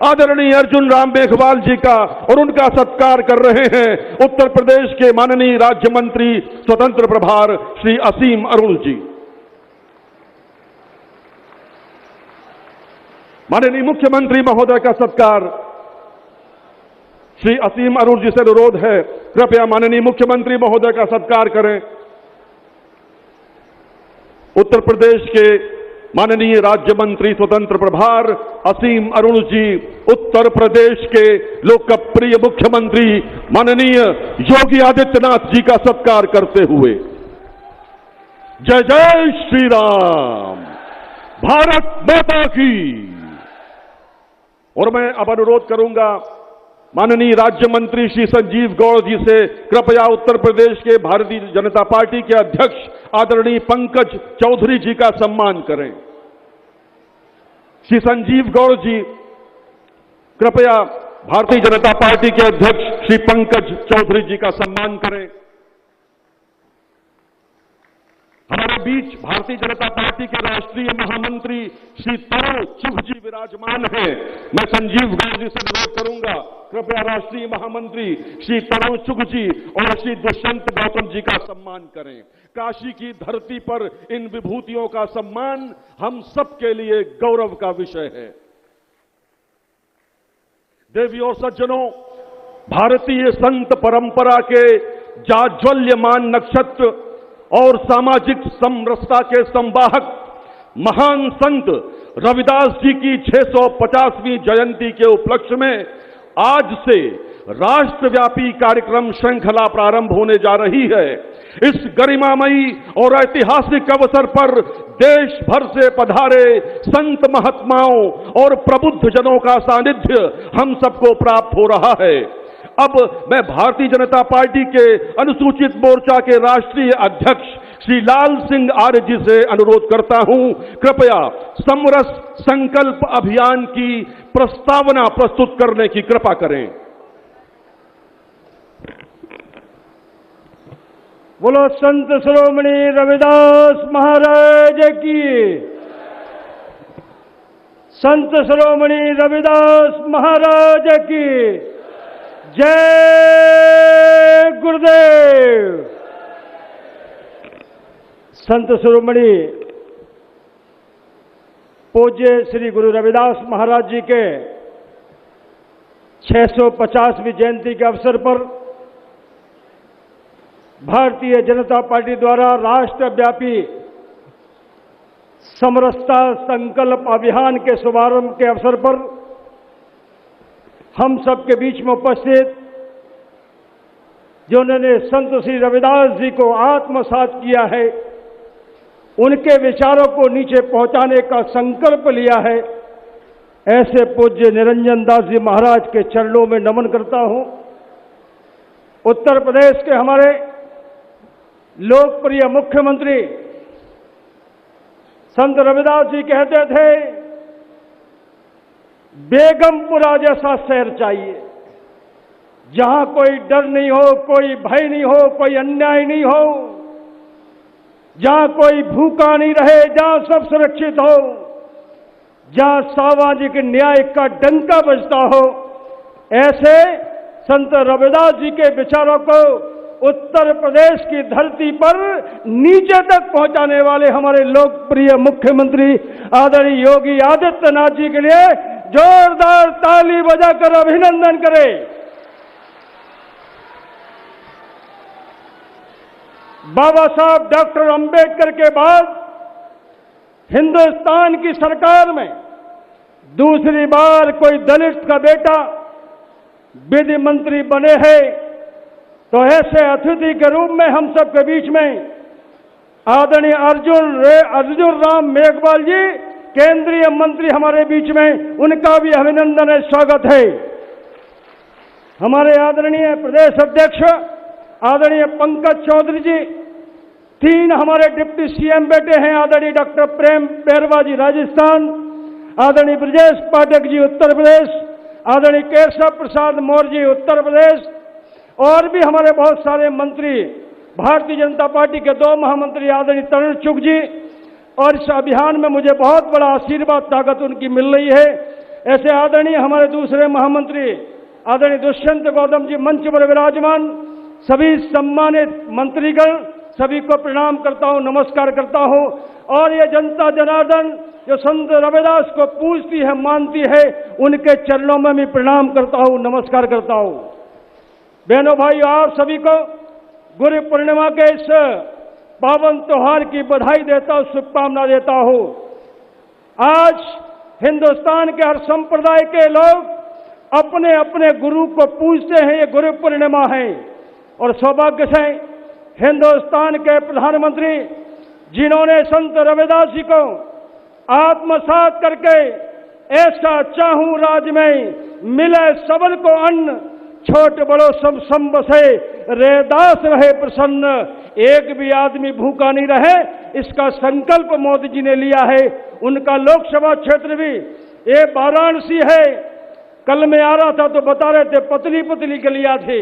आदरणीय अर्जुन राम मेघवाल जी का और उनका सत्कार कर रहे हैं उत्तर प्रदेश के माननीय राज्य मंत्री स्वतंत्र प्रभार श्री असीम अरुण जी। माननीय मुख्यमंत्री महोदय का सत्कार श्री असीम अरुण जी से अनुरोध है, कृपया माननीय मुख्यमंत्री महोदय का सत्कार करें। उत्तर प्रदेश के माननीय राज्य मंत्री स्वतंत्र प्रभार असीम अरुण जी उत्तर प्रदेश के लोकप्रिय मुख्यमंत्री माननीय योगी आदित्यनाथ जी का सत्कार करते हुए जय जय श्री राम, भारत माता की। और मैं अब अनुरोध करूंगा माननीय राज्य मंत्री श्री संजीव गौड़ जी से कृपया उत्तर प्रदेश के भारतीय जनता पार्टी के अध्यक्ष आदरणीय पंकज चौधरी जी का सम्मान करें। श्री संजीव गौड़ जी कृपया भारतीय जनता पार्टी के अध्यक्ष श्री पंकज चौधरी जी का सम्मान करें। हमारे बीच भारतीय जनता पार्टी के राष्ट्रीय महामंत्री श्री तरुण चुघ जी विराजमान हैं। मैं संजीव गौड़ जी से अनुरोध करूंगा कृपया राष्ट्रीय महामंत्री श्री तरुण चुघ जी और श्री दुष्यंत गौतम जी का सम्मान करें। काशी की धरती पर इन विभूतियों का सम्मान हम सबके लिए गौरव का विषय है। देवी और सज्जनों, भारतीय संत परंपरा के जाज्वल्यमान नक्षत्र और सामाजिक समरसता के संवाहक महान संत रविदास जी की 650वीं जयंती के उपलक्ष्य में आज से राष्ट्रव्यापी कार्यक्रम श्रृंखला प्रारंभ होने जा रही है। इस गरिमामयी और ऐतिहासिक अवसर पर देश भर से पधारे संत महात्माओं और प्रबुद्ध जनों का सानिध्य हम सबको प्राप्त हो रहा है। अब मैं भारतीय जनता पार्टी के अनुसूचित मोर्चा के राष्ट्रीय अध्यक्ष श्री लाल सिंह आर्य जी से अनुरोध करता हूं, कृपया समरस संकल्प अभियान की प्रस्तावना प्रस्तुत करने की कृपा करें। बोलो संत शिरोमणि रविदास महाराज की। संत शिरोमणि रविदास महाराज की जय गुरुदेव। संत शिरोमणि पूज्य श्री गुरु रविदास महाराज जी के 650वीं जयंती के अवसर पर भारतीय जनता पार्टी द्वारा राष्ट्रव्यापी समरसता संकल्प अभियान के शुभारंभ के अवसर पर हम सबके बीच में उपस्थित जिन्होंने संत श्री रविदास जी को आत्मसात किया है, उनके विचारों को नीचे पहुंचाने का संकल्प लिया है, ऐसे पूज्य निरंजन दास जी महाराज के चरणों में नमन करता हूं। उत्तर प्रदेश के हमारे लोकप्रिय मुख्यमंत्री संत रविदास जी कहते थे, बेगमपुरा जैसा शहर चाहिए जहां कोई डर नहीं हो, कोई भय नहीं हो, कोई अन्याय नहीं हो, जहां कोई भूखा नहीं रहे, जहां सब सुरक्षित हो, जहां सामाजिक न्याय का डंका बजता हो। ऐसे संत रविदास जी के विचारों को उत्तर प्रदेश की धरती पर नीचे तक पहुंचाने वाले हमारे लोकप्रिय मुख्यमंत्री आदरणीय योगी आदित्यनाथ जी के लिए जोरदार ताली बजाकर अभिनंदन करें। बाबा साहब डॉक्टर अंबेडकर के बाद हिंदुस्तान की सरकार में दूसरी बार कोई दलित का बेटा विधि मंत्री बने हैं, तो ऐसे अतिथि के रूप में हम सबके बीच में आदरणीय अर्जुन राम मेघवाल जी केंद्रीय मंत्री हमारे बीच में, उनका भी अभिनंदन है, स्वागत है। हमारे आदरणीय प्रदेश अध्यक्ष आदरणीय पंकज चौधरी जी, 3 हमारे डिप्टी सीएम बेटे हैं, आदरणीय डॉक्टर प्रेम बैरवा जी राजस्थान, आदरणीय ब्रजेश पाठक जी उत्तर प्रदेश, आदरणीय केशव प्रसाद मौर्य जी उत्तर प्रदेश, और भी हमारे बहुत सारे मंत्री, भारतीय जनता पार्टी के 2 महामंत्री आदरणीय तरुण चुग जी, और इस अभियान में मुझे बहुत बड़ा आशीर्वाद ताकत उनकी मिल रही है। ऐसे आदरणीय हमारे दूसरे महामंत्री आदरणीय दुष्यंत गौतम जी मंच पर विराजमान, सभी सम्मानित मंत्रीगण, सभी को प्रणाम करता हूं, नमस्कार करता हूं। और ये जनता जनार्दन जो संत रविदास को पूजती है, मानती है, उनके चरणों में भी प्रणाम करता हूं, नमस्कार करता हूं। बहनों भाइयों, आप सभी को गुरु पूर्णिमा के इस पावन त्योहार की बधाई देता हूं, शुभकामना देता हूं। आज हिंदुस्तान के हर संप्रदाय के लोग अपने अपने गुरु को पूजते हैं, ये गुरु पूर्णिमा है। और सौभाग्य से हिंदुस्तान के प्रधानमंत्री जिन्होंने संत रविदास जी को आत्मसात करके ऐसा चाहूं राज में मिले सबल को अन्न, छोट बड़ो सब सम बसे, रैदास रहे प्रसन्न, एक भी आदमी भूखा नहीं रहे, इसका संकल्प मोदी जी ने लिया है। उनका लोकसभा क्षेत्र भी ये वाराणसी है। कल मैं आ रहा था तो बता रहे थे पतली पतली गलियां थी,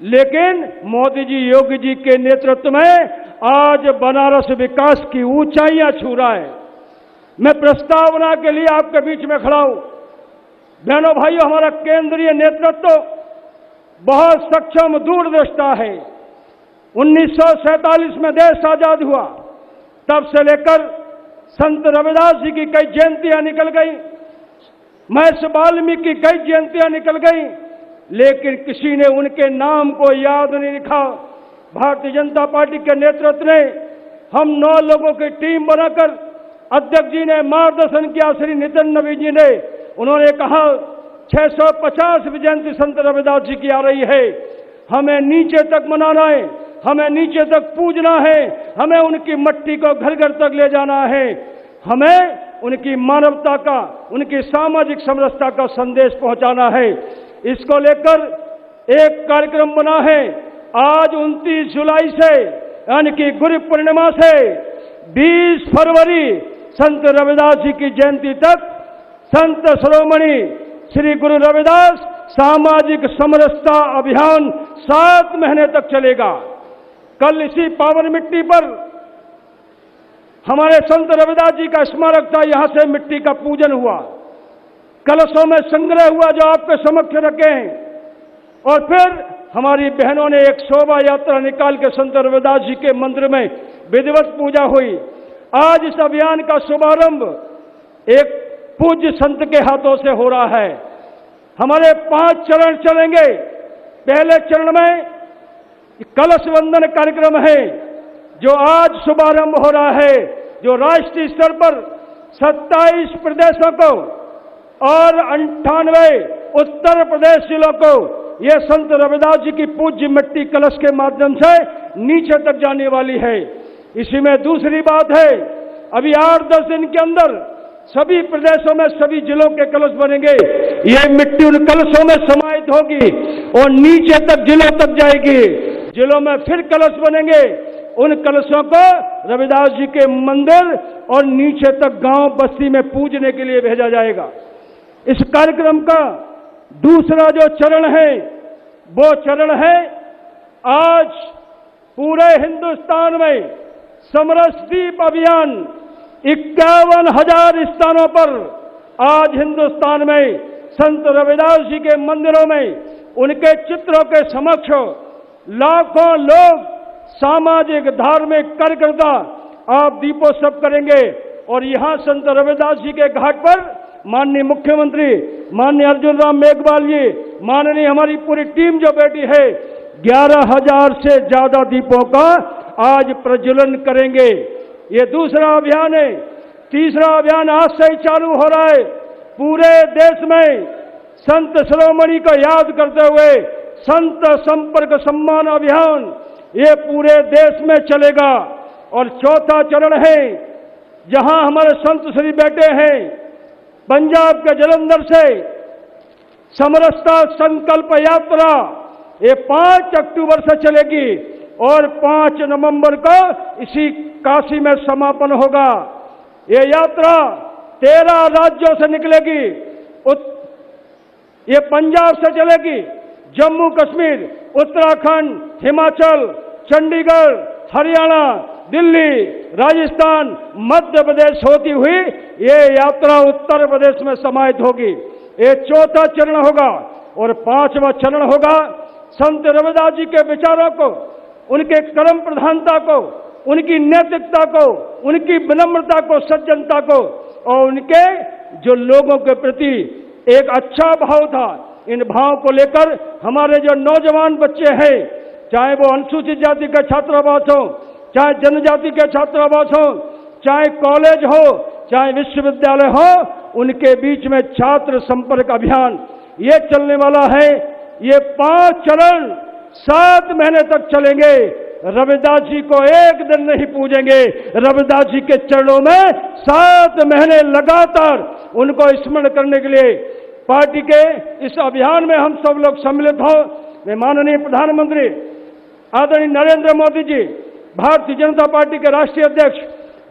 लेकिन मोदी जी योगी जी के नेतृत्व में आज बनारस विकास की ऊंचाइयां छू रहा है। मैं प्रस्तावना के लिए आपके बीच में खड़ा हूं। बहनों भाइयों, हमारा केंद्रीय नेतृत्व बहुत सक्षम दूरदृष्टा है। 1947 में देश आजाद हुआ, तब से लेकर संत रविदास जी की कई जयंतियां निकल गई, महर्षि वाल्मीकि की कई जयंतियां निकल गई, लेकिन किसी ने उनके नाम को याद नहीं रखा। भारतीय जनता पार्टी के नेतृत्व ने हम 9 लोगों की टीम बनाकर अध्यक्ष जी ने मार्गदर्शन किया, श्री नितिन नवीन जी ने, उन्होंने कहा 650 जयंती संत रविदास जी की आ रही है, हमें नीचे तक मनाना है, हमें नीचे तक पूजना है, हमें उनकी मट्टी को घर घर तक ले जाना है, हमें उनकी मानवता का, उनकी सामाजिक समरसता का संदेश पहुंचाना है। इसको लेकर एक कार्यक्रम बना है। आज 29 जुलाई से यानी कि गुरु पूर्णिमा से 20 फरवरी संत रविदास जी की जयंती तक संत शिरोमणि श्री गुरु रविदास सामाजिक समरसता अभियान 7 महीने तक चलेगा। कल इसी पावन मिट्टी पर हमारे संत रविदास जी का स्मारक था, यहां से मिट्टी का पूजन हुआ, कलशों में संग्रह हुआ जो आपके समक्ष रखे हैं, और फिर हमारी बहनों ने एक शोभा यात्रा निकाल के संत रविदास जी के मंदिर में विधिवत पूजा हुई। आज इस अभियान का शुभारंभ एक पूज्य संत के हाथों से हो रहा है। हमारे 5 चरण चलेंगे। पहले चरण में कलश वंदन कार्यक्रम है जो आज शुभारंभ हो रहा है, जो राष्ट्रीय स्तर पर 27 प्रदेशों को और 98 उत्तर प्रदेश जिलों को यह संत रविदास जी की पूज्य मिट्टी कलश के माध्यम से नीचे तक जाने वाली है। इसी में दूसरी बात है, अभी 8-10 दिन के अंदर सभी प्रदेशों में सभी जिलों के कलश बनेंगे। ये मिट्टी उन कलशों में समाहित होगी और नीचे तक जिलों तक जाएगी। जिलों में फिर कलश बनेंगे, उन कलशों को रविदास जी के मंदिर और नीचे तक गांव बस्ती में पूजने के लिए भेजा जाएगा। इस कार्यक्रम का दूसरा जो चरण है वो चरण है आज पूरे हिंदुस्तान में समरसदीप अभियान 51,000 स्थानों पर आज हिंदुस्तान में संत रविदास जी के मंदिरों में उनके चित्रों के समक्ष लाखों लोग सामाजिक धार्मिक कार्यकर्ता आप दीपोत्सव करेंगे और यहाँ संत रविदास जी के घाट पर माननीय मुख्यमंत्री माननीय अर्जुन राम मेघवाल जी, माननीय हमारी पूरी टीम जो बैठी है, 11,000 से ज्यादा दीपों का आज प्रज्वलन करेंगे। ये दूसरा अभियान है। तीसरा अभियान आज से ही चालू हो रहा है। पूरे देश में संत शिरोमणि को याद करते हुए संत संपर्क सम्मान अभियान ये पूरे देश में चलेगा। और चौथा चरण है जहां हमारे संत श्री बैठे हैं, पंजाब के जलंधर से समरसता संकल्प यात्रा ये 5 अक्टूबर से चलेगी और 5 नवंबर को इसी काशी में समापन होगा। ये यात्रा 13 राज्यों से निकलेगी। ये पंजाब से चलेगी, जम्मू कश्मीर, उत्तराखंड, हिमाचल, चंडीगढ़, हरियाणा, दिल्ली, राजस्थान, मध्य प्रदेश होती हुई ये यात्रा उत्तर प्रदेश में समाहित होगी। ये चौथा चरण होगा। और 5वां चरण होगा संत रविदास जी के विचारों को, उनके कर्म प्रधानता को, उनकी नैतिकता को, उनकी विनम्रता को, सज्जनता को और उनके जो लोगों के प्रति एक अच्छा भाव था, इन भाव को लेकर हमारे जो नौजवान बच्चे हैं, चाहे वो अनुसूचित जाति के छात्रावास हो, चाहे जनजाति के छात्रावास हो, चाहे कॉलेज हो, चाहे विश्वविद्यालय हो, उनके बीच में छात्र संपर्क अभियान ये चलने वाला है। ये 5 चरण 7 महीने तक चलेंगे। रविदास जी को एक दिन नहीं पूजेंगे, रविदास जी के चरणों में 7 महीने लगातार उनको स्मरण करने के लिए पार्टी के इस अभियान में हम सब लोग सम्मिलित हों। मैं माननीय प्रधानमंत्री आदरणीय नरेंद्र मोदी जी, भारतीय जनता पार्टी के राष्ट्रीय अध्यक्ष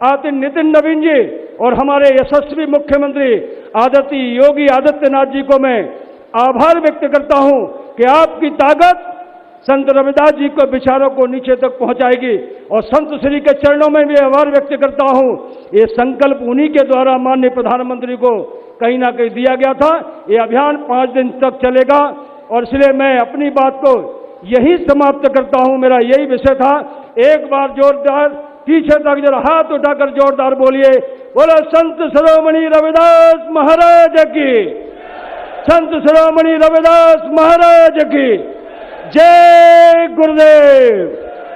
आदरणीय नितिन नवीन जी और हमारे यशस्वी मुख्यमंत्री आदरणीय योगी आदित्यनाथ जी को मैं आभार व्यक्त करता हूं कि आपकी ताकत संत रविदास जी के विचारों को नीचे तक पहुंचाएगी। और संत श्री के चरणों में भी आभार व्यक्त करता हूं। ये संकल्प उन्हीं के द्वारा माननीय प्रधानमंत्री को कहीं ना कहीं दिया गया था। ये अभियान 5 दिन तक चलेगा और इसलिए मैं अपनी बात को यही समाप्त करता हूं। मेरा यही विषय था। एक बार जोरदार पीछे तक जरा हाथ उठाकर जोरदार बोलिए, बोलो संत शिरोमणि रविदास महाराज की, संत शिरोमणि रविदास महाराज की जय गुरुदेव।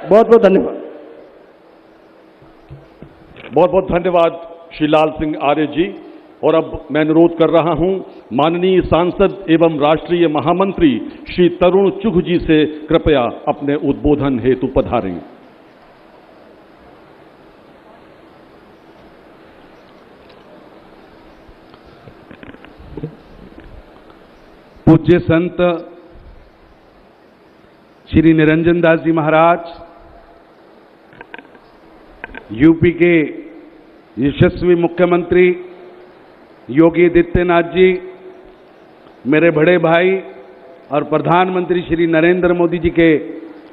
बहुत बहुत धन्यवाद। बहुत बहुत धन्यवाद श्री लाल सिंह आर्य जी। और अब मैं अनुरोध कर रहा हूं माननीय सांसद एवं राष्ट्रीय महामंत्री श्री तरुण चुघ जी से कृपया अपने उद्बोधन हेतु पधारें। पूज्य संत श्री निरंजन दास जी महाराज, यूपी के यशस्वी मुख्यमंत्री योगी आदित्यनाथ जी, मेरे बड़े भाई और प्रधानमंत्री श्री नरेंद्र मोदी जी के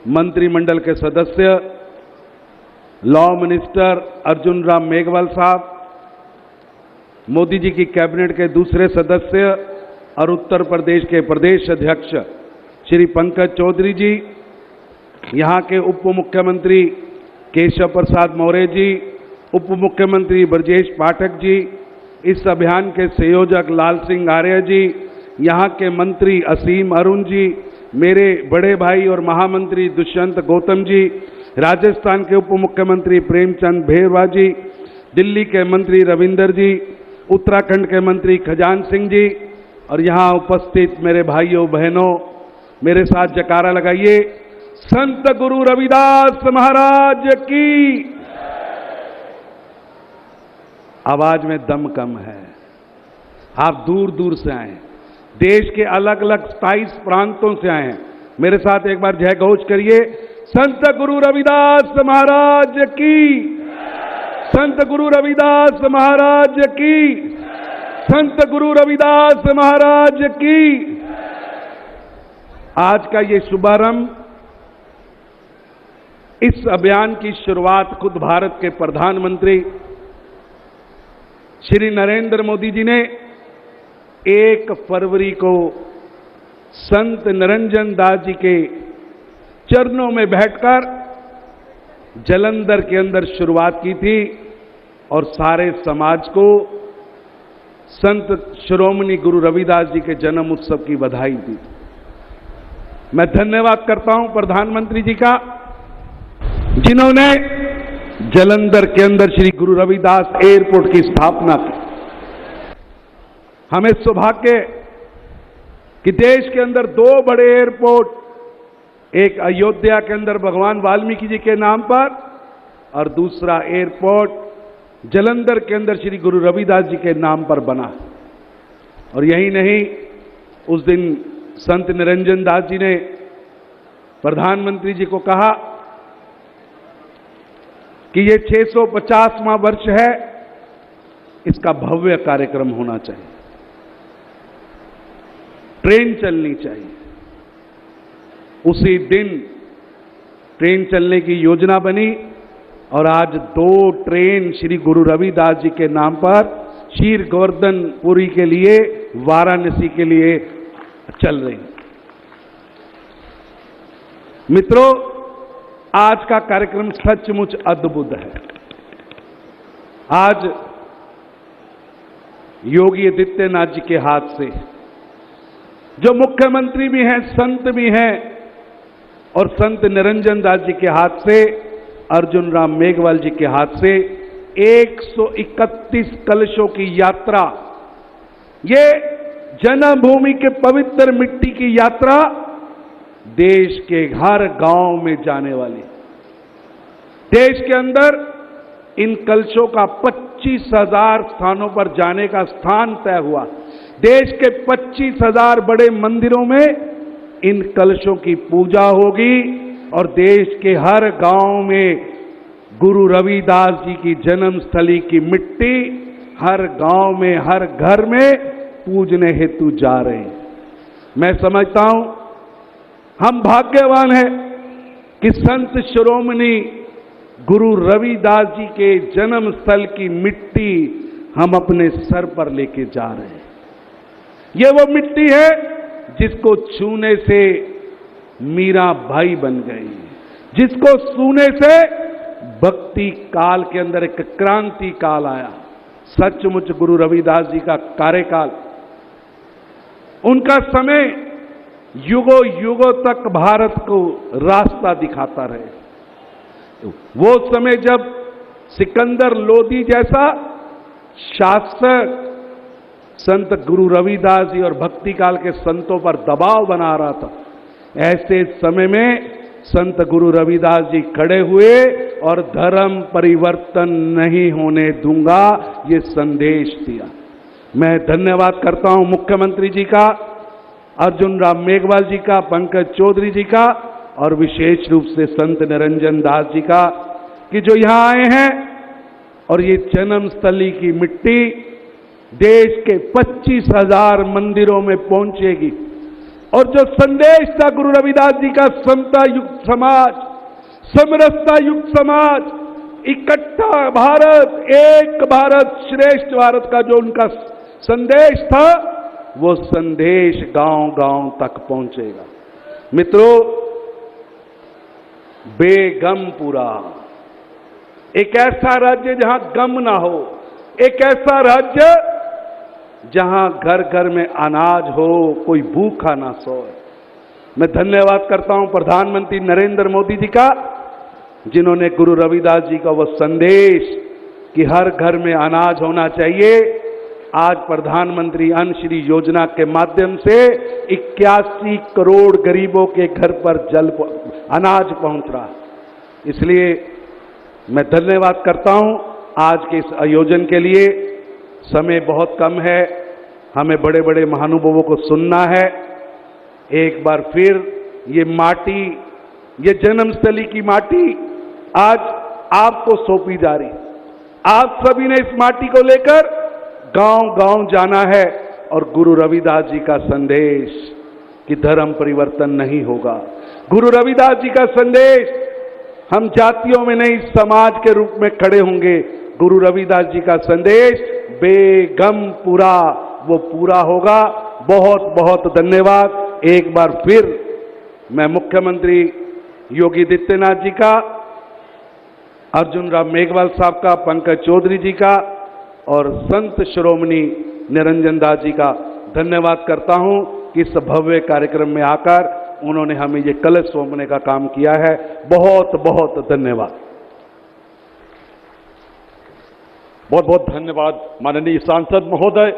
मंत्रिमंडल के सदस्य, लॉ मिनिस्टर अर्जुन राम मेघवाल साहब, मोदी जी की कैबिनेट के दूसरे सदस्य और उत्तर प्रदेश के प्रदेश अध्यक्ष श्री पंकज चौधरी जी, यहाँ के उप मुख्यमंत्री केशव प्रसाद मौर्य जी, उप मुख्यमंत्री ब्रजेश पाठक जी, इस अभियान के संयोजक लाल सिंह आर्य जी, यहाँ के मंत्री असीम अरुण जी, मेरे बड़े भाई और महामंत्री दुष्यंत गौतम जी, राजस्थान के उप मुख्यमंत्री प्रेमचंद भेरवा जी, दिल्ली के मंत्री रविंदर जी, उत्तराखंड के मंत्री खजान सिंह जी और यहाँ उपस्थित मेरे भाइयों बहनों, मेरे साथ जयकारा लगाइए, संत गुरु रविदास महाराज की। आवाज में दम कम है। आप दूर दूर से आए, देश के अलग अलग 27 प्रांतों से आए हैं। मेरे साथ एक बार जय घोष करिए, संत गुरु रविदास महाराज की, संत गुरु रविदास महाराज की, संत गुरु रविदास महाराज की। आज का ये शुभारंभ, इस अभियान की शुरुआत खुद भारत के प्रधानमंत्री श्री नरेंद्र मोदी जी ने 1 फरवरी को संत निरंजन दास जी के चरणों में बैठकर जालंधर के अंदर शुरुआत की थी और सारे समाज को संत शिरोमणि गुरु रविदास जी के जन्म उत्सव की बधाई दी। मैं धन्यवाद करता हूं प्रधानमंत्री जी का, जिन्होंने जालंधर के अंदर श्री गुरु रविदास एयरपोर्ट की स्थापना की। हमें सौभाग्य कि देश के अंदर दो बड़े एयरपोर्ट, एक अयोध्या के अंदर भगवान वाल्मीकि जी के नाम पर और दूसरा एयरपोर्ट जालंधर के अंदर श्री गुरु रविदास जी के नाम पर बना। और यही नहीं, उस दिन संत निरंजन दास जी ने प्रधानमंत्री जी को कहा कि ये 650वां वर्ष है, इसका भव्य कार्यक्रम होना चाहिए, ट्रेन चलनी चाहिए। उसी दिन ट्रेन चलने की योजना बनी और आज 2 ट्रेन श्री गुरु रविदास जी के नाम पर शीर गोवर्धनपुरी के लिए, वाराणसी के लिए चल रही। मित्रों, आज का कार्यक्रम सचमुच अद्भुत है। आज योगी आदित्यनाथ जी के हाथ से, जो मुख्यमंत्री भी हैं, संत भी हैं, और संत निरंजन दास जी के हाथ से, अर्जुन राम मेघवाल जी के हाथ से 131 कलशों की यात्रा, ये जन्मभूमि के पवित्र मिट्टी की यात्रा देश के हर गांव में जाने वाली। देश के अंदर इन कलशों का 25,000 स्थानों पर जाने का स्थान तय हुआ। देश के 25,000 बड़े मंदिरों में इन कलशों की पूजा होगी और देश के हर गांव में गुरु रविदास जी की जन्मस्थली की मिट्टी हर गांव में, हर घर में पूजने हेतु जा रहे हैं। मैं समझता हूं हम भाग्यवान हैं कि संत शिरोमणि गुरु रविदास जी के जन्म स्थल की मिट्टी हम अपने सर पर लेके जा रहे हैं। ये वो मिट्टी है जिसको छूने से मीरा भाई बन गई, जिसको छूने से भक्ति काल के अंदर एक क्रांति काल आया। सचमुच गुरु रविदास जी का कार्यकाल, उनका समय युगों युगों तक भारत को रास्ता दिखाता रहे। वो समय जब सिकंदर लोदी जैसा शासक संत गुरु रविदास जी और भक्ति काल के संतों पर दबाव बना रहा था, ऐसे समय में संत गुरु रविदास जी खड़े हुए और धर्म परिवर्तन नहीं होने दूंगा, ये संदेश दिया। मैं धन्यवाद करता हूं मुख्यमंत्री जी का, अर्जुन राम मेघवाल जी का, पंकज चौधरी जी का और विशेष रूप से संत निरंजन दास जी का, कि जो यहां आए हैं और ये जन्मस्थली की मिट्टी देश के 25,000 मंदिरों में पहुंचेगी। और जो संदेश था गुरु रविदास जी का, समता युक्त समाज, समरसता युक्त समाज, इकट्ठा भारत, एक भारत श्रेष्ठ भारत का जो उनका संदेश था, वो संदेश गांव गांव तक पहुंचेगा। मित्रों, बेगमपुरा एक ऐसा राज्य जहां गम ना हो, एक ऐसा राज्य जहां घर घर में अनाज हो, कोई भूखा ना सोए। मैं धन्यवाद करता हूं प्रधानमंत्री नरेंद्र मोदी जी का, जिन्होंने गुरु रविदास जी का वो संदेश कि हर घर में अनाज होना चाहिए, आज प्रधानमंत्री अन्न श्री योजना के माध्यम से 81 करोड़ गरीबों के घर पर अनाज पहुंच रहा है। इसलिए मैं धन्यवाद करता हूं आज के इस आयोजन के लिए। समय बहुत कम है, हमें बड़े बड़े महानुभावों को सुनना है। एक बार फिर ये माटी, ये जन्मस्थली की माटी आज आपको सौंपी जा रही। आप सभी ने इस माटी को लेकर गांव गांव जाना है और गुरु रविदास जी का संदेश कि धर्म परिवर्तन नहीं होगा, गुरु रविदास जी का संदेश हम जातियों में नहीं समाज के रूप में खड़े होंगे, गुरु रविदास जी का संदेश बेगमपुरा वो पूरा होगा। बहुत बहुत धन्यवाद। एक बार फिर मैं मुख्यमंत्री योगी आदित्यनाथ जी का, अर्जुन राम मेघवाल साहब का, पंकज चौधरी जी का और संत शिरोमणि निरंजन दास जी का धन्यवाद करता हूं कि इस भव्य कार्यक्रम में आकर उन्होंने हमें ये कलश सौंपने का काम किया है। बहुत बहुत धन्यवाद। बहुत बहुत धन्यवाद माननीय सांसद महोदय।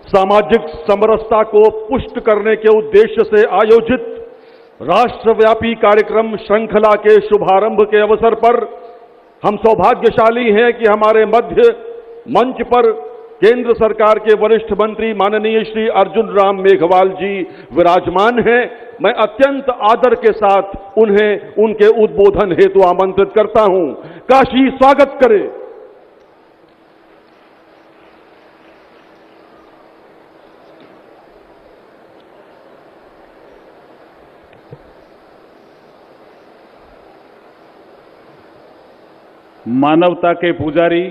सामाजिक समरसता को पुष्ट करने के उद्देश्य से आयोजित राष्ट्रव्यापी कार्यक्रम श्रृंखला के शुभारंभ के अवसर पर हम सौभाग्यशाली हैं कि हमारे मध्य मंच पर केंद्र सरकार के वरिष्ठ मंत्री माननीय श्री अर्जुन राम मेघवाल जी विराजमान हैं। मैं अत्यंत आदर के साथ उन्हें उनके उद्बोधन हेतु आमंत्रित करता हूं। काशी स्वागत करें। मानवता के पुजारी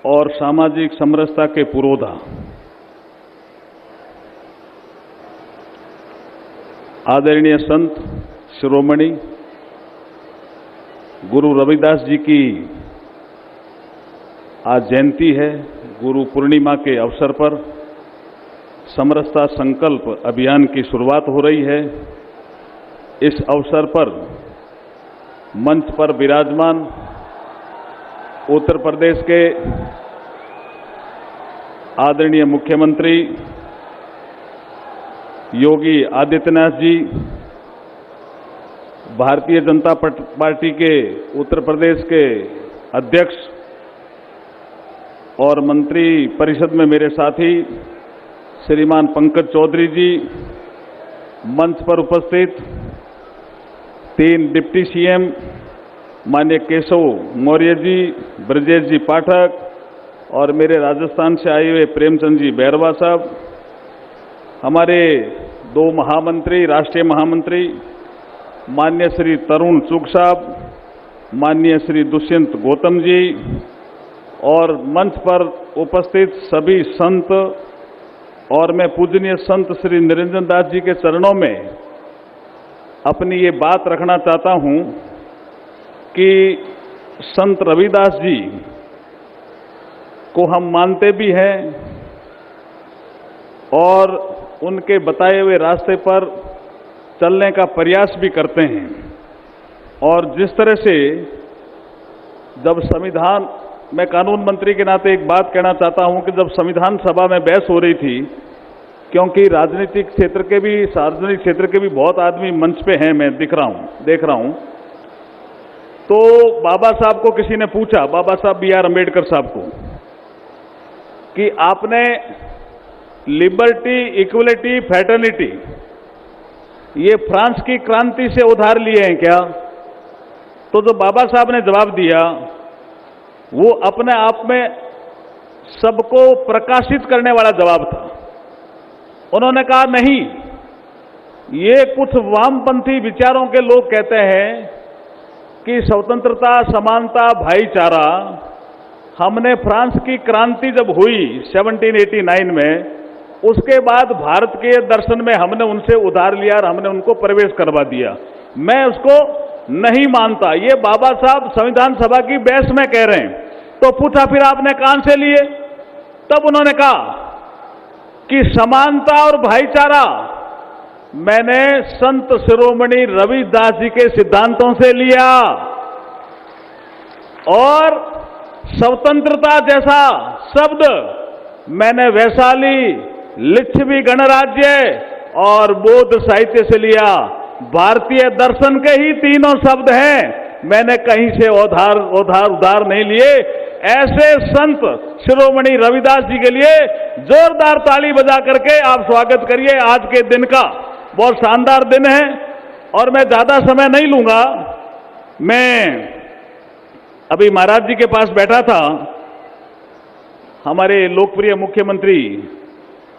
और सामाजिक समरसता के पुरोधा आदरणीय संत शिरोमणि गुरु रविदास जी की आज जयंती है। गुरु पूर्णिमा के अवसर पर समरसता संकल्प अभियान की शुरुआत हो रही है। इस अवसर पर मंच पर विराजमान उत्तर प्रदेश के आदरणीय मुख्यमंत्री योगी आदित्यनाथ जी, भारतीय जनता पार्टी के उत्तर प्रदेश के अध्यक्ष और मंत्री परिषद में मेरे साथी श्रीमान पंकज चौधरी जी, मंच पर उपस्थित 3 डिप्टी सीएम माननीय केशव मौर्य जी, ब्रजेश जी पाठक और मेरे राजस्थान से आए हुए प्रेमचंद जी बैरवा साहब, हमारे 2 महामंत्री, राष्ट्रीय महामंत्री माननीय श्री तरुण चुग साहब, माननीय श्री दुष्यंत गौतम जी और मंच पर उपस्थित सभी संत और मैं पूजनीय संत श्री निरंजन दास जी के चरणों में अपनी ये बात रखना चाहता हूं कि संत रविदास जी को हम मानते भी हैं और उनके बताए हुए रास्ते पर चलने का प्रयास भी करते हैं। और जिस तरह से जब संविधान, मैं कानून मंत्री के नाते एक बात कहना चाहता हूं कि जब संविधान सभा में बहस हो रही थी, क्योंकि राजनीतिक क्षेत्र के भी, सार्वजनिक क्षेत्र के भी बहुत आदमी मंच पे हैं, मैं देख रहा हूं, तो बाबा साहब को किसी ने पूछा, बाबा साहब B.R. अम्बेडकर साहब को, कि आपने लिबर्टी, इक्वलिटी, फ्रेटर्निटी ये फ्रांस की क्रांति से उधार लिए हैं क्या? तो जो बाबा साहब ने जवाब दिया वो अपने आप में सबको प्रकाशित करने वाला जवाब था। उन्होंने कहा नहीं, ये कुछ वामपंथी विचारों के लोग कहते हैं कि स्वतंत्रता, समानता, भाईचारा, हमने फ्रांस की क्रांति जब हुई 1789 में, उसके बाद भारत के दर्शन में हमने उनसे उधार लिया और हमने उनको प्रवेश करवा दिया। मैं उसको नहीं मानता। ये बाबा साहब संविधान सभा की बहस में कह रहे हैं। तो पूछा फिर आपने कहां से लिए? तब उन्होंने कहा कि समानता और भाईचारा मैंने संत शिरोमणि रविदास जी के सिद्धांतों से लिया और स्वतंत्रता जैसा शब्द मैंने वैशाली, लिच्छवी गणराज्य और बौद्ध साहित्य से लिया। भारतीय दर्शन के ही तीनों शब्द हैं, मैंने कहीं से उधार नहीं लिए। ऐसे संत शिरोमणि रविदास जी के लिए जोरदार ताली बजा करके आप स्वागत करिए। आज के दिन का बहुत शानदार दिन है और मैं ज्यादा समय नहीं लूंगा। मैं अभी महाराज जी के पास बैठा था, हमारे लोकप्रिय मुख्यमंत्री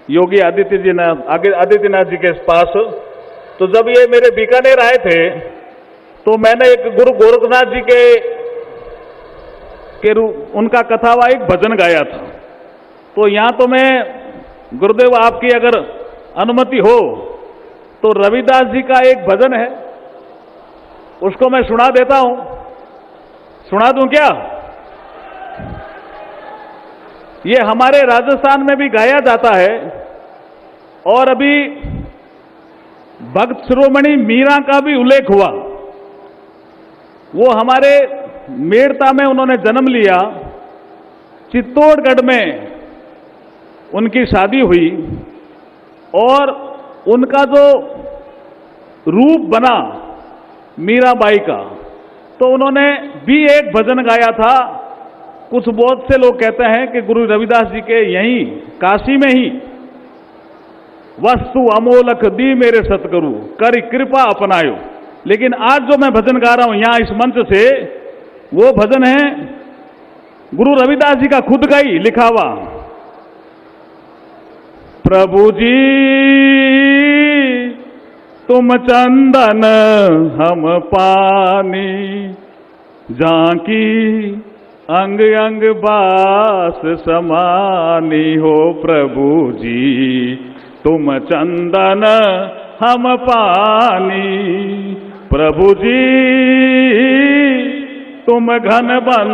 योगी आदित्यनाथ जी के पास, तो जब ये मेरे बीकानेर आए थे तो मैंने एक गुरु गोरखनाथ जी के उनका कथावाहिक भजन गाया था। तो यहां तो मैं गुरुदेव आपकी अगर अनुमति हो तो रविदास जी का एक भजन है, उसको मैं सुना देता हूं। सुना दूं क्या? ये हमारे राजस्थान में भी गाया जाता है और अभी भक्त शिरोमणि मीरा का भी उल्लेख हुआ। वो हमारे मेड़ता में उन्होंने जन्म लिया, चित्तौड़गढ़ में उनकी शादी हुई और उनका जो रूप बना मीराबाई का, तो उन्होंने भी एक भजन गाया था। कुछ बहुत से लोग कहते हैं कि गुरु रविदास जी के यहीं काशी में ही वस्तु अमोलक दी मेरे सतगुरु कर कृपा अपनायो। लेकिन आज जो मैं भजन गा रहा हूं यहां इस मंच से, वो भजन है गुरु रविदास जी का खुद का ही लिखा हुआ। प्रभु जी तुम चंदन हम पानी, झांकी अंग अंग बास समानी हो। प्रभु जी तुम चंदन हम पानी, प्रभु जी तुम घन बन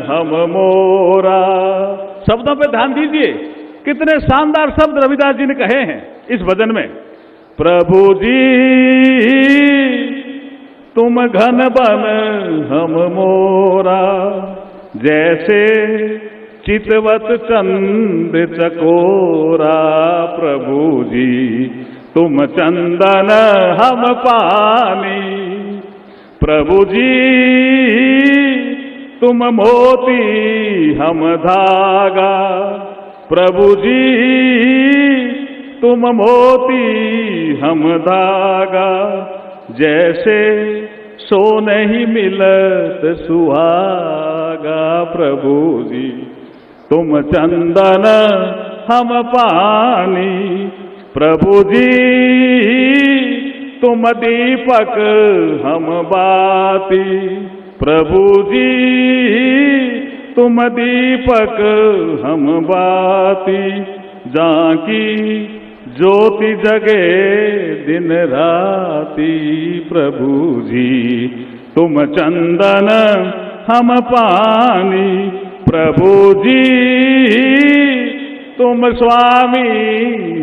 हम मोरा। शब्दों पे ध्यान दीजिए, कितने शानदार शब्द रविदास जी ने कहे हैं इस भजन में। प्रभु जी तुम घन बन हम मोरा, जैसे चितवत चंद चकोरा। प्रभु जी तुम चंदन हम पानी, प्रभु जी तुम मोती हम धागा। प्रभु जी तुम मोती हम धागा, जैसे सो नहीं मिलत सुहागा। प्रभु जी तुम चंदन हम पानी, प्रभु जी तुम दीपक हम बाती। प्रभु जी तुम दीपक हम बाती, जाकी ज्योति जगे दिन राती। प्रभु जी तुम चंदन हम पानी, प्रभु जी तुम स्वामी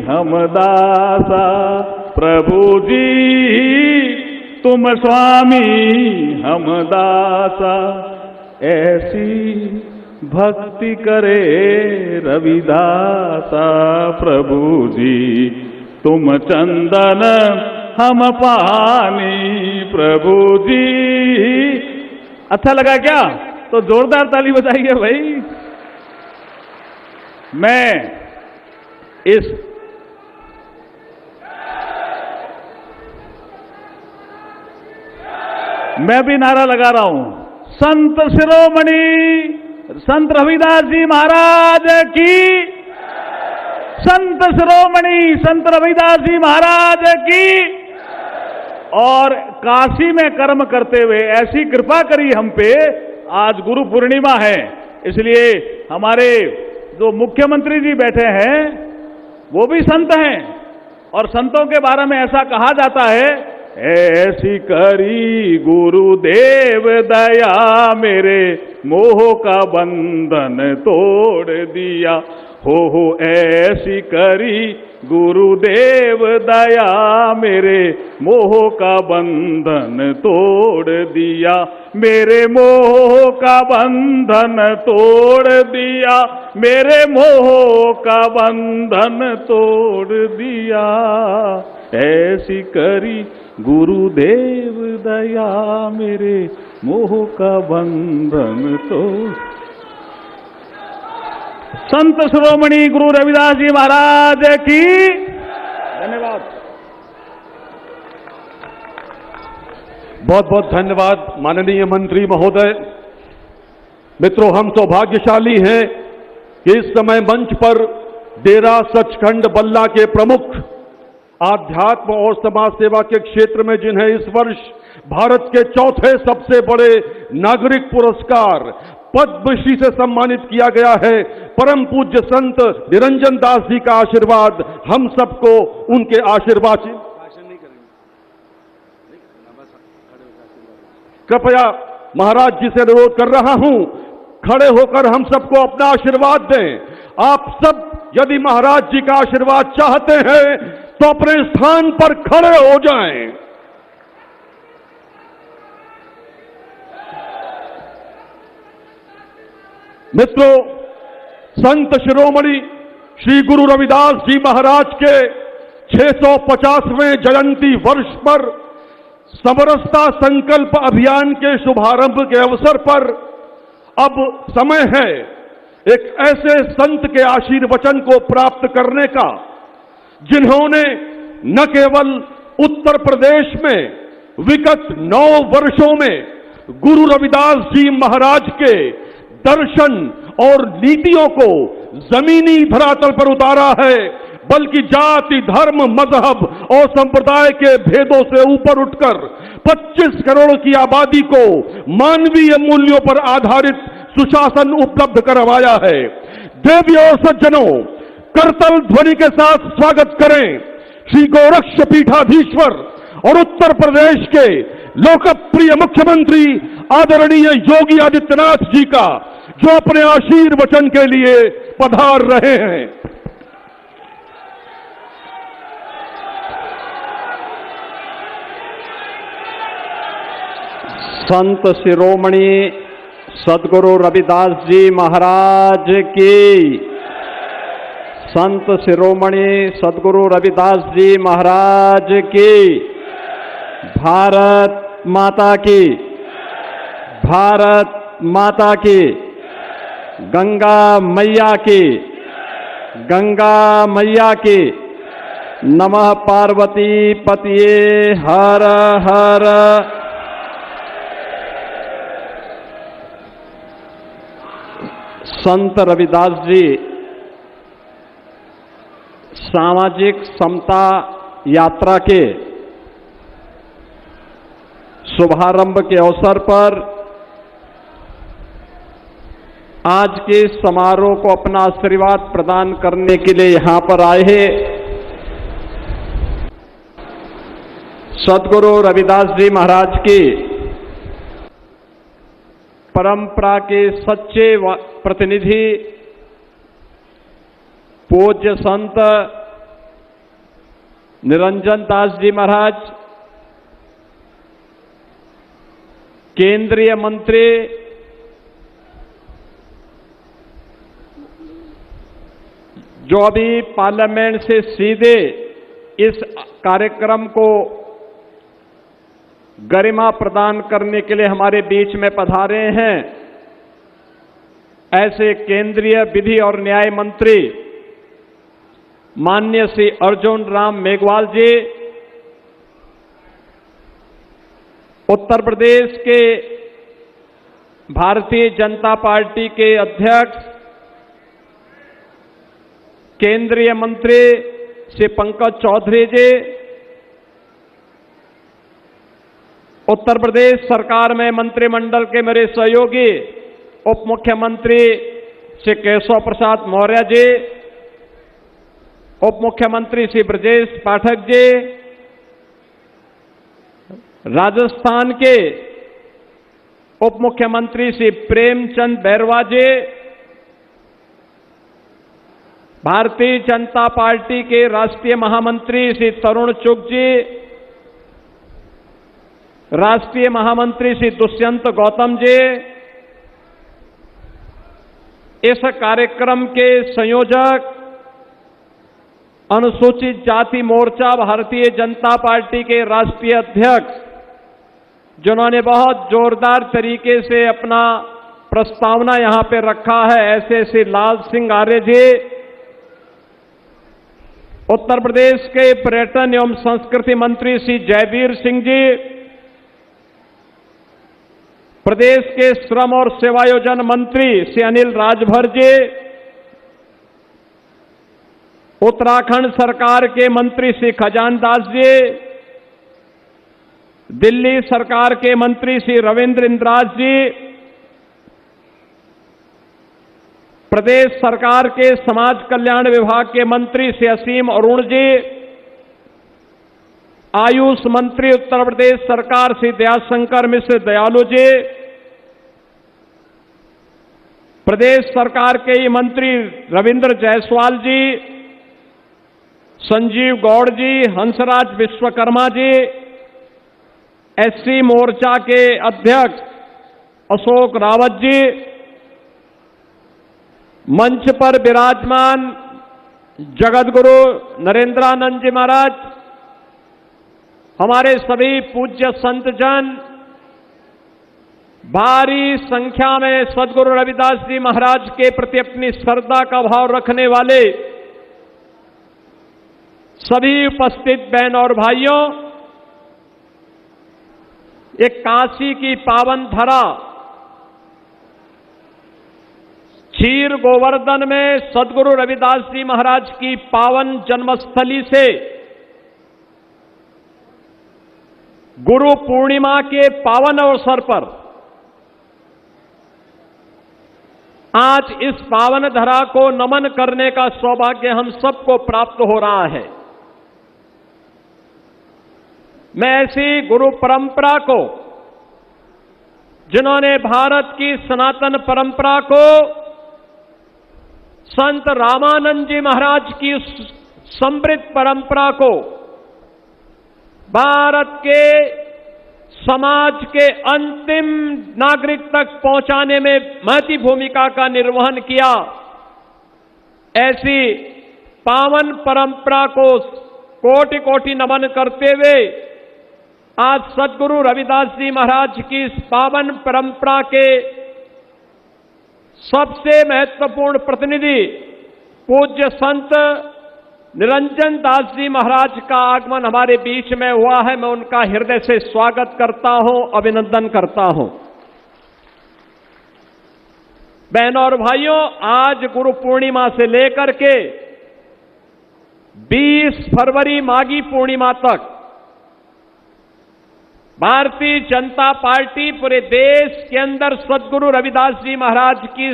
हम दासा। प्रभु जी तुम स्वामी हम दासा, ऐसी भक्ति करे रविदासा। प्रभु जी तुम चंदन हम पानी, प्रभु जी। अच्छा लगा क्या? तो जोरदार ताली बजाइए भाई। मैं भी नारा लगा रहा हूं, संत शिरोमणि संत रविदास जी महाराज की, संत शिरोमणि संत रविदास जी महाराज की। और काशी में कर्म करते हुए ऐसी कृपा करी हम पे। आज गुरु पूर्णिमा है, इसलिए हमारे जो मुख्यमंत्री जी बैठे हैं वो भी संत हैं, और संतों के बारे में ऐसा कहा जाता है, ऐसी करी गुरुदेव दया मेरे मोह का बंधन तोड़ दिया। हो ऐसी करी गुरुदेव दया मेरे मोह का बंधन तोड़ दिया। मेरे मोह का बंधन तोड़ दिया, मेरे मोह का बंधन तोड़ दिया। ऐसी करी गुरुदेव दया मेरे मोह का बंधन तोड़। संत शिरोमणि गुरु रविदास जी महाराज की धन्यवाद। बहुत बहुत धन्यवाद माननीय मंत्री महोदय। मित्रों, हम सौभाग्यशाली हैं कि इस समय मंच पर डेरा सचखंड बल्ला के प्रमुख आध्यात्म और समाज सेवा के क्षेत्र में जिन्हें इस वर्ष भारत के चौथे सबसे बड़े नागरिक पुरस्कार पद्मश्री से सम्मानित किया गया है। परम पूज्य संत निरंजन दास जी का आशीर्वाद हम सबको उनके आशीर्वाद से कृपया महाराज जी से अनुरोध कर रहा हूं, खड़े होकर हम सबको अपना आशीर्वाद दें। आप सब यदि महाराज जी का आशीर्वाद चाहते हैं तो अपने स्थान पर खड़े हो जाएं। मित्रों, संत शिरोमणि श्री गुरु रविदास जी महाराज के 650वें जयंती वर्ष पर समरसता संकल्प अभियान के शुभारंभ के अवसर पर अब समय है एक ऐसे संत के आशीर्वचन को प्राप्त करने का जिन्होंने न केवल उत्तर प्रदेश में विगत 9 वर्षों में गुरु रविदास जी महाराज के दर्शन और नीतियों को जमीनी धरातल पर उतारा है, बल्कि जाति, धर्म, मजहब और संप्रदाय के भेदों से ऊपर उठकर 25 करोड़ की आबादी को मानवीय मूल्यों पर आधारित सुशासन उपलब्ध करवाया है। देवियों और सज्जनों, करतल ध्वनि के साथ स्वागत करें श्री गोरक्ष पीठाधीश्वर और उत्तर प्रदेश के लोकप्रिय मुख्यमंत्री आदरणीय योगी आदित्यनाथ जी का, जो अपने आशीर्वचन के लिए पधार रहे हैं। संत शिरोमणि सद्गुरु रविदास जी महाराज की, संत शिरोमणि सद्गुरु रविदास जी महाराज की, भारत माता की, भारत माता की, गंगा मैया की, गंगा मैया की, नमः पार्वती पतिये हर हर। संत रविदास जी सामाजिक समता यात्रा के शुभारंभ के अवसर पर आज के समारोह को अपना आशीर्वाद प्रदान करने के लिए यहां पर आए हैं। सद्गुरु रविदास जी महाराज की परंपरा के सच्चे प्रतिनिधि पूज्य संत निरंजन दास जी महाराज, केंद्रीय मंत्री जो अभी पार्लियामेंट से सीधे इस कार्यक्रम को गरिमा प्रदान करने के लिए हमारे बीच में पधारे हैं, ऐसे केंद्रीय विधि और न्याय मंत्री माननीय श्री अर्जुन राम मेघवाल जी, उत्तर प्रदेश के भारतीय जनता पार्टी के अध्यक्ष केंद्रीय मंत्री श्री पंकज चौधरी जी, उत्तर प्रदेश सरकार में मंत्रिमंडल के मेरे सहयोगी उप मुख्यमंत्री श्री केशव प्रसाद मौर्य जी, उप मुख्यमंत्री श्री ब्रजेश पाठक जी, राजस्थान के उप मुख्यमंत्री श्री प्रेमचंद बैरवा जी, भारतीय जनता पार्टी के राष्ट्रीय महामंत्री श्री तरुण चुग जी, राष्ट्रीय महामंत्री श्री दुष्यंत गौतम जी, इस कार्यक्रम के संयोजक अनुसूचित जाति मोर्चा भारतीय जनता पार्टी के राष्ट्रीय अध्यक्ष, जिन्होंने बहुत जोरदार तरीके से अपना प्रस्तावना यहां पे रखा है, ऐसे श्री लाल सिंह आर्य जी, उत्तर प्रदेश के पर्यटन एवं संस्कृति मंत्री श्री जयवीर सिंह जी, प्रदेश के श्रम और सेवायोजन मंत्री श्री अनिल राजभर जी, उत्तराखंड सरकार के मंत्री श्री खजान दास जी, दिल्ली सरकार के मंत्री श्री रविंद्र इंद्राज जी, प्रदेश सरकार के समाज कल्याण विभाग के मंत्री श्री असीम अरुण जी, आयुष मंत्री उत्तर प्रदेश सरकार श्री दयाशंकर मिश्र दयालु जी, प्रदेश सरकार के ही मंत्री रविंद्र जायसवाल जी, संजीव गौड़ जी, हंसराज विश्वकर्मा जी, एससी मोर्चा के अध्यक्ष अशोक रावत जी, मंच पर विराजमान जगतगुरु नरेंद्रानंद जी महाराज, हमारे सभी पूज्य संतजन, भारी संख्या में सद्गुरु रविदास जी महाराज के प्रति अपनी श्रद्धा का भाव रखने वाले सभी उपस्थित बहन और भाइयों, एक काशी की पावन धरा क्षीर गोवर्धन में सद्गुरु रविदास जी महाराज की पावन जन्मस्थली से गुरु पूर्णिमा के पावन अवसर पर आज इस पावन धरा को नमन करने का सौभाग्य हम सबको प्राप्त हो रहा है। मैं ऐसी गुरु परंपरा को, जिन्होंने भारत की सनातन परंपरा को संत रामानंद जी महाराज की समृद्ध परंपरा को भारत के समाज के अंतिम नागरिक तक पहुंचाने में महती भूमिका का निर्वहन किया, ऐसी पावन परंपरा को कोटि कोटि नमन करते हुए आज सद्गुरु रविदास जी महाराज की इस पावन परंपरा के सबसे महत्वपूर्ण प्रतिनिधि पूज्य संत निरंजन दास जी महाराज का आगमन हमारे बीच में हुआ है। मैं उनका हृदय से स्वागत करता हूं, अभिनंदन करता हूं। बहनों और भाइयों, आज गुरु पूर्णिमा से लेकर के 20 फरवरी माघी पूर्णिमा तक भारतीय जनता पार्टी पूरे देश के अंदर सद्गुरु रविदास जी महाराज की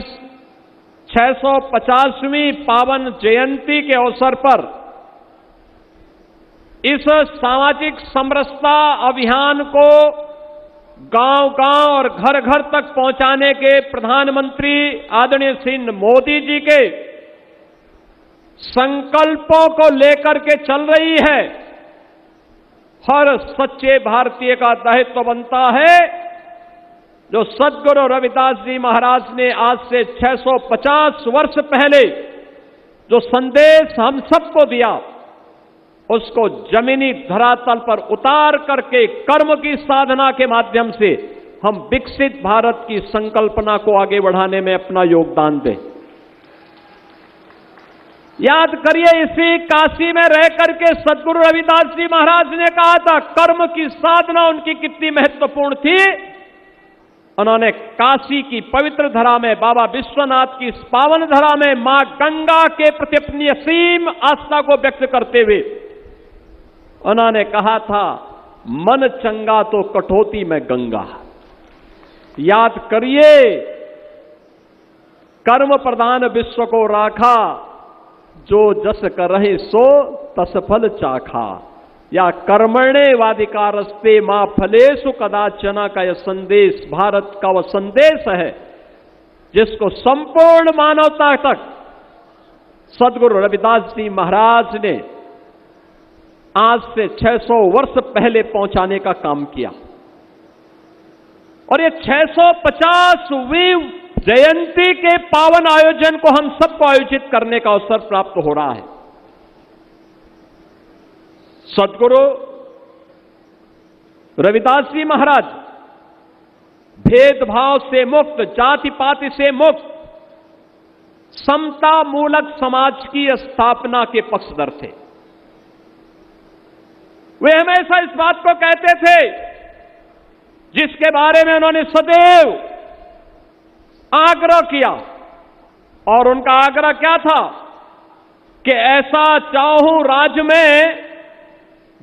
650वीं पावन जयंती के अवसर पर इस सामाजिक समरसता अभियान को गांव-गांव और घर-घर तक पहुंचाने के प्रधानमंत्री आदरणीय श्री मोदी जी के संकल्पों को लेकर के चल रही है। हर सच्चे भारतीय का दायित्व बनता है, जो सद्गुरु रविदास जी महाराज ने आज से 650 वर्ष पहले जो संदेश हम सबको दिया, उसको जमीनी धरातल पर उतार करके कर्म की साधना के माध्यम से हम विकसित भारत की संकल्पना को आगे बढ़ाने में अपना योगदान दें। याद करिए, इसी काशी में रह करके सद्गुरु रविदास जी महाराज ने कहा था कर्म की साधना उनकी कितनी महत्वपूर्ण थी। उन्होंने काशी की पवित्र धरा में, बाबा विश्वनाथ की इस पावन धरा में मां गंगा के प्रति अपनी असीम आस्था को व्यक्त करते हुए उन्होंने कहा था, मन चंगा तो कटौती में गंगा। याद करिए, कर्म प्रधान विश्व को राखा, जो जस करहि सो तस फल चाखा। या कर्मणे वाधिकारस्ते मां फलेषु कदाचना का यह संदेश भारत का वह संदेश है जिसको संपूर्ण मानवता तक सद्गुरु रविदास जी महाराज ने आज से 600 वर्ष पहले पहुंचाने का काम किया। और ये 650वीं जयंती के पावन आयोजन को हम सबको आयोजित करने का अवसर प्राप्त हो रहा है। सद्गुरु रविदास जी महाराज भेदभाव से मुक्त, जाति पाति से मुक्त, समता मूलक समाज की स्थापना के पक्षधर थे। वे हमेशा इस बात को कहते थे जिसके बारे में उन्होंने सदैव आग्रह किया, और उनका आग्रह क्या था कि ऐसा चाहूं राज्य में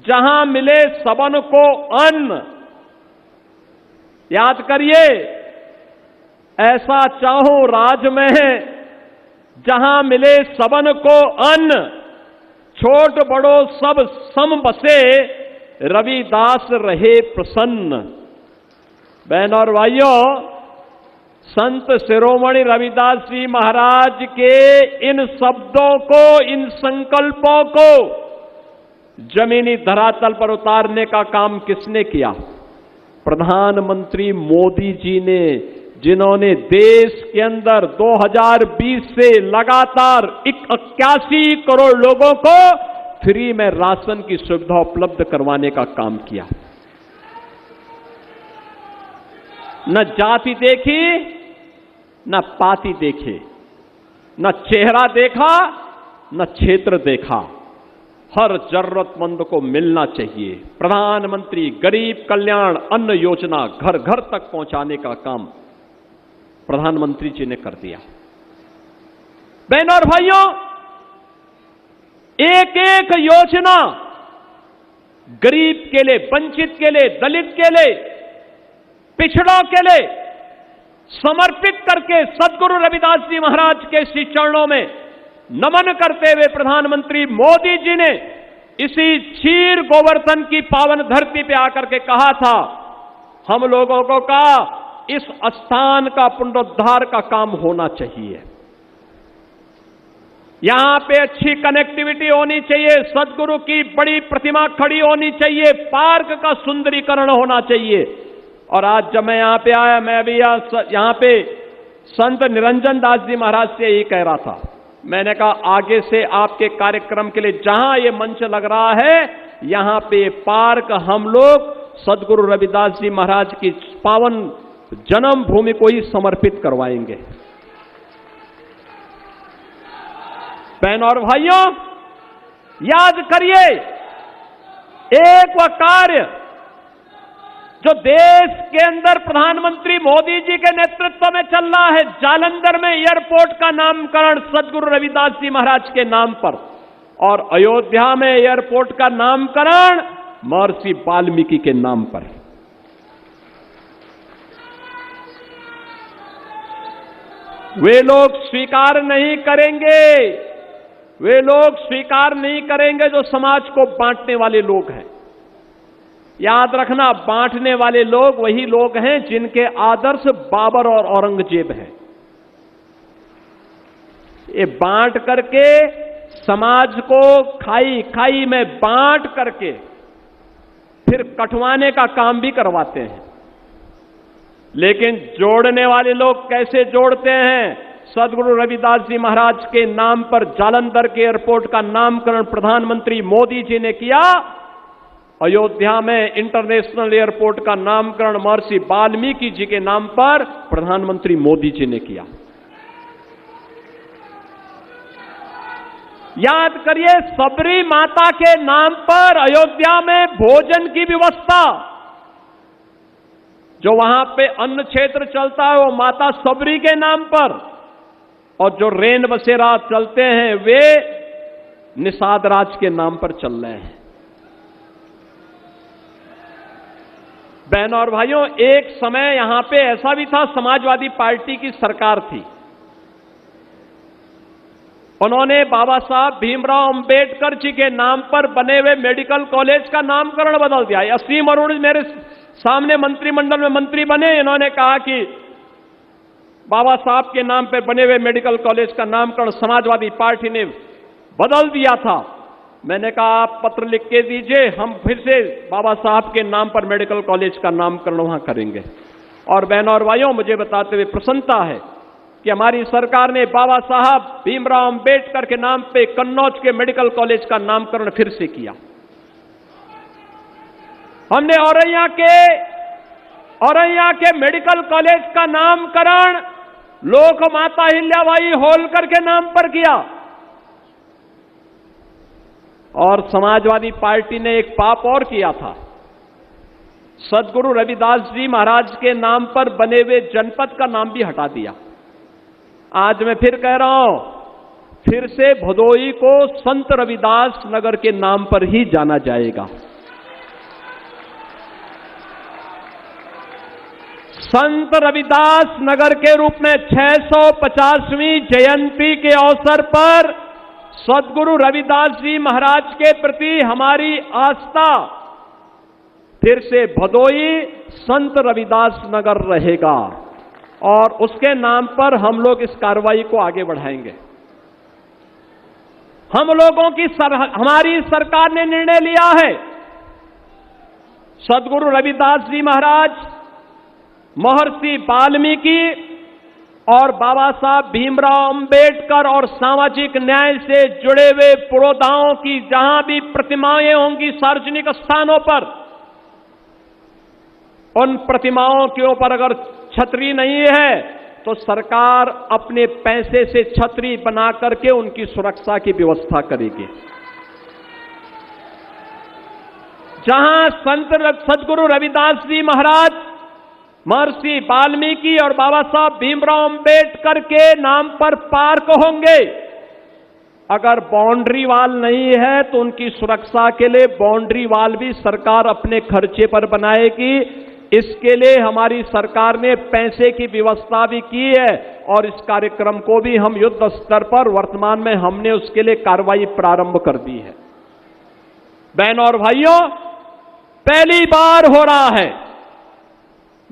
जहां मिले सबन को अन्न। याद करिए, ऐसा चाहूं राज्य में जहां मिले सबन को अन्न, छोट बड़ो सब सम बसे, रविदास रहे प्रसन्न। बहन और भाइयों, संत शिरोमणि रविदास जी महाराज के इन शब्दों को, इन संकल्पों को जमीनी धरातल पर उतारने का काम किसने किया? प्रधानमंत्री मोदी जी ने, जिन्होंने देश के अंदर 2020 से लगातार 81 करोड़ लोगों को फ्री में राशन की सुविधा उपलब्ध करवाने का काम किया। न जाति देखी, न पाति देखे, न चेहरा देखा, न क्षेत्र देखा। हर जरूरतमंद को मिलना चाहिए। प्रधानमंत्री गरीब कल्याण अन्न योजना घर घर तक पहुंचाने का काम प्रधानमंत्री जी ने कर दिया। बहनों और भाइयों, एक एक योजना गरीब के लिए, वंचित के लिए, दलित के लिए, पिछड़ों के लिए समर्पित करके सदगुरु रविदास जी महाराज के श्री चरणों में नमन करते हुए प्रधानमंत्री मोदी जी ने इसी क्षीर गोवर्धन की पावन धरती पे आकर के कहा था, हम लोगों को कहा इस स्थान का पुनरुद्धार का काम होना चाहिए, यहां पे अच्छी कनेक्टिविटी होनी चाहिए, सदगुरु की बड़ी प्रतिमा खड़ी होनी चाहिए, पार्क का सुंदरीकरण होना चाहिए। और आज जब मैं यहां पे आया, मैं भी यहां पे संत निरंजन दास जी महाराज से यही कह रहा था। मैंने कहा आगे से आपके कार्यक्रम के लिए जहां ये मंच लग रहा है, यहां पे पार्क हम लोग सदगुरु रविदास जी महाराज की पावन जन्म भूमि को ही समर्पित करवाएंगे। बहनों और भाइयों, याद करिए, एक वह कार्य जो देश के अंदर प्रधानमंत्री मोदी जी के नेतृत्व में चल रहा है, जालंधर में एयरपोर्ट का नामकरण सदगुरु रविदास जी महाराज के नाम पर, और अयोध्या में एयरपोर्ट का नामकरण महर्षि वाल्मीकि के नाम पर। वे लोग स्वीकार नहीं करेंगे, वे लोग स्वीकार नहीं करेंगे जो समाज को बांटने वाले लोग हैं। याद रखना, बांटने वाले लोग वही लोग हैं जिनके आदर्श बाबर और औरंगजेब हैं। ये बांट करके समाज को खाई खाई में बांट करके फिर कटवाने का काम भी करवाते हैं। लेकिन जोड़ने वाले लोग कैसे जोड़ते हैं? सदगुरु रविदास जी महाराज के नाम पर जालंधर के एयरपोर्ट का नामकरण प्रधानमंत्री मोदी जी ने किया, अयोध्या में इंटरनेशनल एयरपोर्ट का नामकरण महर्षि वाल्मीकि जी के नाम पर प्रधानमंत्री मोदी जी ने किया। याद करिए, सबरी माता के नाम पर अयोध्या में भोजन की व्यवस्था, जो वहां पे अन्न क्षेत्र चलता है वो माता सबरी के नाम पर, और जो रेन बसेरा चलते हैं वे निषाद राज के नाम पर चल रहे हैं। बहनों और भाइयों, एक समय यहां पे ऐसा भी था, समाजवादी पार्टी की सरकार थी, उन्होंने बाबा साहब भीमराव अंबेडकर जी के नाम पर बने हुए मेडिकल कॉलेज का नामकरण बदल दिया। असीम अरुण मेरे सामने मंत्रिमंडल में मंत्री बने, इन्होंने कहा कि बाबा साहब के नाम पर बने हुए मेडिकल कॉलेज का नामकरण समाजवादी पार्टी ने बदल दिया था। मैंने कहा आप पत्र लिख के दीजिए, हम फिर से बाबा साहब के नाम पर मेडिकल कॉलेज का नामकरण वहां करेंगे। और बहनों और भाइयों, मुझे बताते हुए प्रसन्नता है कि हमारी सरकार ने बाबा साहब भीमराव अंबेडकर के नाम पे कन्नौज के मेडिकल कॉलेज का नामकरण फिर से किया। हमने औरैया के मेडिकल कॉलेज का नामकरण लोक माता अहिल्याबाई होलकर के नाम पर किया। और समाजवादी पार्टी ने एक पाप और किया था, सदगुरु रविदास जी महाराज के नाम पर बने हुए जनपद का नाम भी हटा दिया। आज मैं फिर कह रहा हूं, फिर से भदोई को संत रविदास नगर के नाम पर ही जाना जाएगा। संत रविदास नगर के रूप में 650वीं जयंती के अवसर पर सद्गुरु रविदास जी महाराज के प्रति हमारी आस्था फिर से भदोई संत रविदास नगर रहेगा और उसके नाम पर हम लोग इस कार्रवाई को आगे बढ़ाएंगे। हम लोगों की हमारी सरकार ने निर्णय लिया है, सद्गुरु रविदास जी महाराज, महर्षि वाल्मीकि और बाबा साहब भीमराव अंबेडकर और सामाजिक न्याय से जुड़े हुए पुरोधाओं की जहां भी प्रतिमाएं होंगी सार्वजनिक स्थानों पर, उन प्रतिमाओं के ऊपर अगर छतरी नहीं है तो सरकार अपने पैसे से छतरी बना करके उनकी सुरक्षा की व्यवस्था करेगी। जहां सद्गुरु रविदास जी महाराज, महर्षि वाल्मीकि और बाबा साहब भीमराव अंबेडकर के नाम पर पार्क होंगे, अगर बाउंड्री वाल नहीं है तो उनकी सुरक्षा के लिए बाउंड्री वाल भी सरकार अपने खर्चे पर बनाएगी। इसके लिए हमारी सरकार ने पैसे की व्यवस्था भी की है और इस कार्यक्रम को भी हम युद्ध स्तर पर वर्तमान में हमने उसके लिए कार्रवाई प्रारंभ कर दी है। बहनों और भाइयों, पहली बार हो रहा है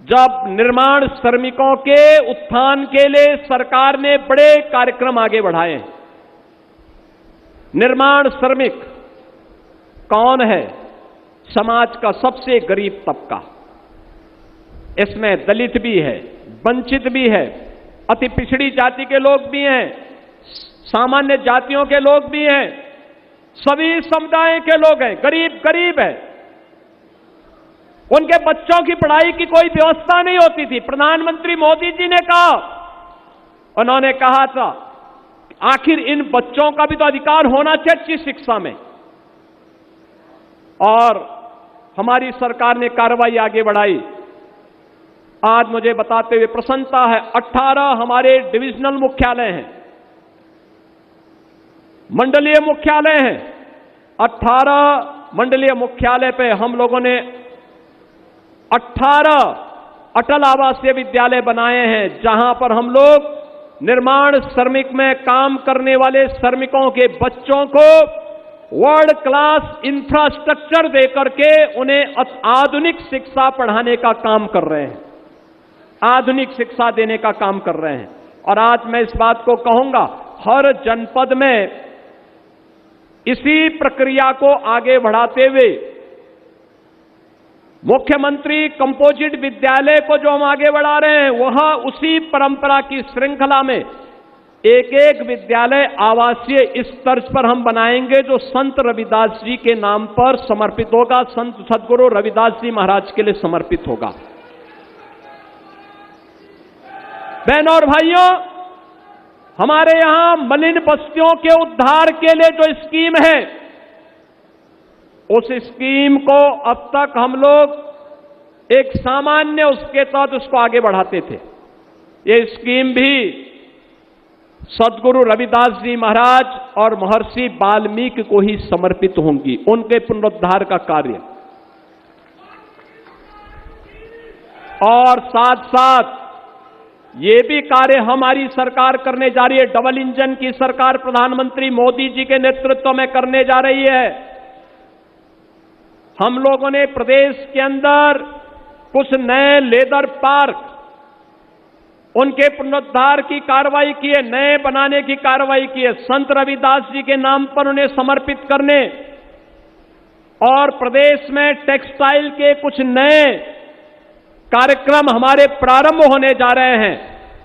जब निर्माण श्रमिकों के उत्थान के लिए सरकार ने बड़े कार्यक्रम आगे बढ़ाए हैं। निर्माण श्रमिक कौन है? समाज का सबसे गरीब तबका, इसमें दलित भी है, वंचित भी है, अति पिछड़ी जाति के लोग भी हैं, सामान्य जातियों के लोग भी हैं, सभी समुदाय के लोग हैं, गरीब है। उनके बच्चों की पढ़ाई की कोई व्यवस्था नहीं होती थी। प्रधानमंत्री मोदी जी ने कहा, उन्होंने कहा था आखिर इन बच्चों का भी तो अधिकार होना चाहिए अच्छी शिक्षा में, और हमारी सरकार ने कार्रवाई आगे बढ़ाई। आज मुझे बताते हुए प्रसन्नता है, 18 हमारे डिविजनल मुख्यालय हैं, मंडलीय मुख्यालय हैं। 18 मंडलीय मुख्यालय पे हम लोगों ने 18 अटल आवासीय विद्यालय बनाए हैं, जहां पर हम लोग निर्माण श्रमिक में काम करने वाले श्रमिकों के बच्चों को वर्ल्ड क्लास इंफ्रास्ट्रक्चर देकर के उन्हें आधुनिक शिक्षा पढ़ाने का काम कर रहे हैं, आधुनिक शिक्षा देने का काम कर रहे हैं। और आज मैं इस बात को कहूंगा, हर जनपद में इसी प्रक्रिया को आगे बढ़ाते हुए मुख्यमंत्री कंपोजिट विद्यालय को जो हम आगे बढ़ा रहे हैं, वह उसी परंपरा की श्रृंखला में एक एक विद्यालय आवासीय इस तर्ज पर हम बनाएंगे जो संत रविदास जी के नाम पर समर्पित होगा, संत सद्गुरु रविदास जी महाराज के लिए समर्पित होगा। बहनों और भाइयों, हमारे यहां मलिन बस्तियों के उद्धार के लिए जो स्कीम है, उस स्कीम को अब तक हम लोग एक सामान्य उसके तहत उसको आगे बढ़ाते थे। ये स्कीम भी सद्गुरु रविदास जी महाराज और महर्षि वाल्मीकि को ही समर्पित होंगी, उनके पुनरुद्धार का कार्य। और साथ साथ ये भी कार्य हमारी सरकार करने जा रही है, डबल इंजन की सरकार प्रधानमंत्री मोदी जी के नेतृत्व में करने जा रही है। हम लोगों ने प्रदेश के अंदर कुछ नए लेदर पार्क, उनके पुनरुद्धार की कार्रवाई की है, नए बनाने की कार्रवाई की है, संत रविदास जी के नाम पर उन्हें समर्पित करने। और प्रदेश में टेक्सटाइल के कुछ नए कार्यक्रम हमारे प्रारंभ होने जा रहे हैं,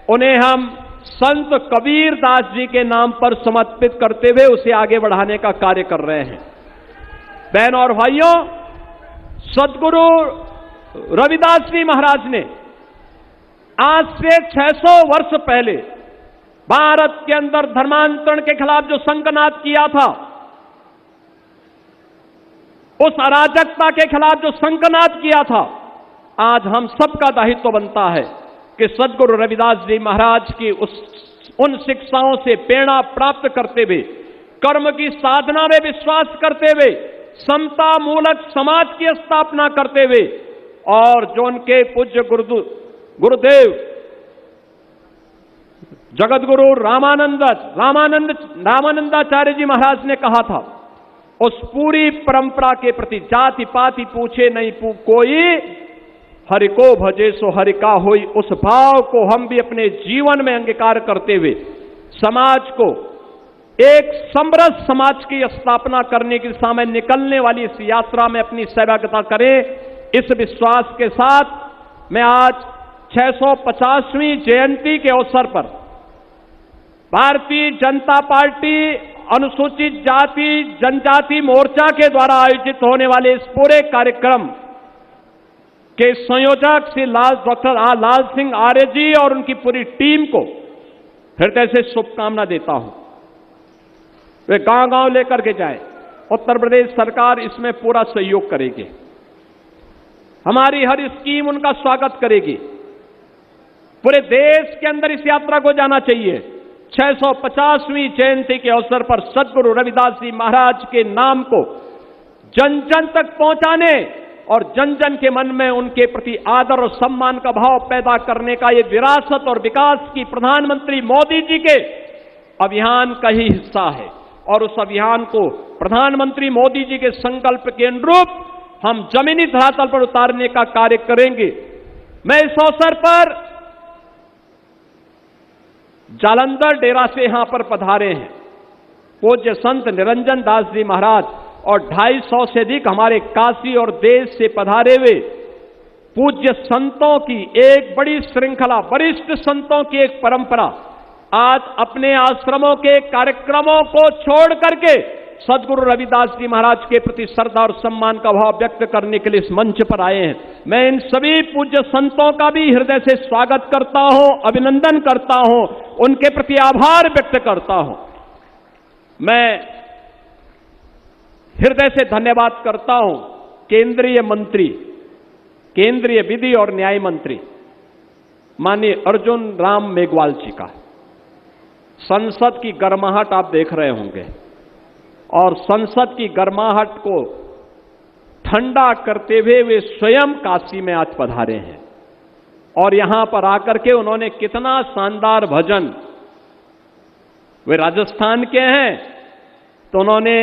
उन्हें हम संत कबीर दास जी के नाम पर समर्पित करते हुए उसे आगे बढ़ाने का कार्य कर रहे हैं। बहनों और भाइयों, सद्गुरु रविदास जी महाराज ने आज से 600 वर्ष पहले भारत के अंदर धर्मांतरण के खिलाफ जो संकनाद किया था, उस अराजकता के खिलाफ जो संकनाद किया था, आज हम सबका दायित्व बनता है कि सद्गुरु रविदास जी महाराज की उन शिक्षाओं से प्रेरणा प्राप्त करते हुए, कर्म की साधना में विश्वास करते हुए, समता मूलक समाज की स्थापना करते हुए, और जो उनके पूज्य गुरुदेव जगतगुरु रामानंदाचार्य जी महाराज ने कहा था, उस पूरी परंपरा के प्रति जाति पाति पूछे नहीं कोई, हरि को भजे सो हरि का होई, उस भाव को हम भी अपने जीवन में अंगीकार करते हुए समाज को एक समरस समाज की स्थापना करने की दिशा में निकलने वाली इस यात्रा में अपनी सहभागिता करें। इस विश्वास के साथ मैं आज 650वीं जयंती के अवसर पर भारतीय जनता पार्टी अनुसूचित जाति जनजाति मोर्चा के द्वारा आयोजित होने वाले इस पूरे कार्यक्रम के संयोजक श्री डॉक्टर लाल सिंह आर्य जी और उनकी पूरी टीम को हृदय से शुभकामना देता हूं। वे गांव-गांव लेकर के जाए, उत्तर प्रदेश सरकार इसमें पूरा सहयोग करेगी, हमारी हर स्कीम उनका स्वागत करेगी। पूरे देश के अंदर इस यात्रा को जाना चाहिए। 650वीं जयंती के अवसर पर सद्गुरु रविदास जी महाराज के नाम को जन जन तक पहुंचाने और जन जन के मन में उनके प्रति आदर और सम्मान का भाव पैदा करने का ये विरासत और विकास की प्रधानमंत्री मोदी जी के अभियान का ही हिस्सा है। और उस अभियान को प्रधानमंत्री मोदी जी के संकल्प के अनुरूप हम जमीनी धरातल पर उतारने का कार्य करेंगे। मैं इस अवसर पर जालंधर डेरा से यहां पर पधारे हैं पूज्य संत निरंजन दास जी महाराज और 250 से अधिक हमारे काशी और देश से पधारे हुए पूज्य संतों की एक बड़ी श्रृंखला, वरिष्ठ संतों की एक परंपरा आज अपने आश्रमों के कार्यक्रमों को छोड़ करके सद्गुरु रविदास जी महाराज के प्रति श्रद्धा और सम्मान का भाव व्यक्त करने के लिए इस मंच पर आए हैं। मैं इन सभी पूज्य संतों का भी हृदय से स्वागत करता हूं, अभिनंदन करता हूं, उनके प्रति आभार व्यक्त करता हूं। मैं हृदय से धन्यवाद करता हूं केंद्रीय विधि और न्याय मंत्री माननीय अर्जुन राम मेघवाल जी का। संसद की गर्माहट आप देख रहे होंगे और संसद की गर्माहट को ठंडा करते हुए वे स्वयं काशी में आज पधारे हैं और यहां पर आकर के उन्होंने कितना शानदार भजन, वे राजस्थान के हैं तो उन्होंने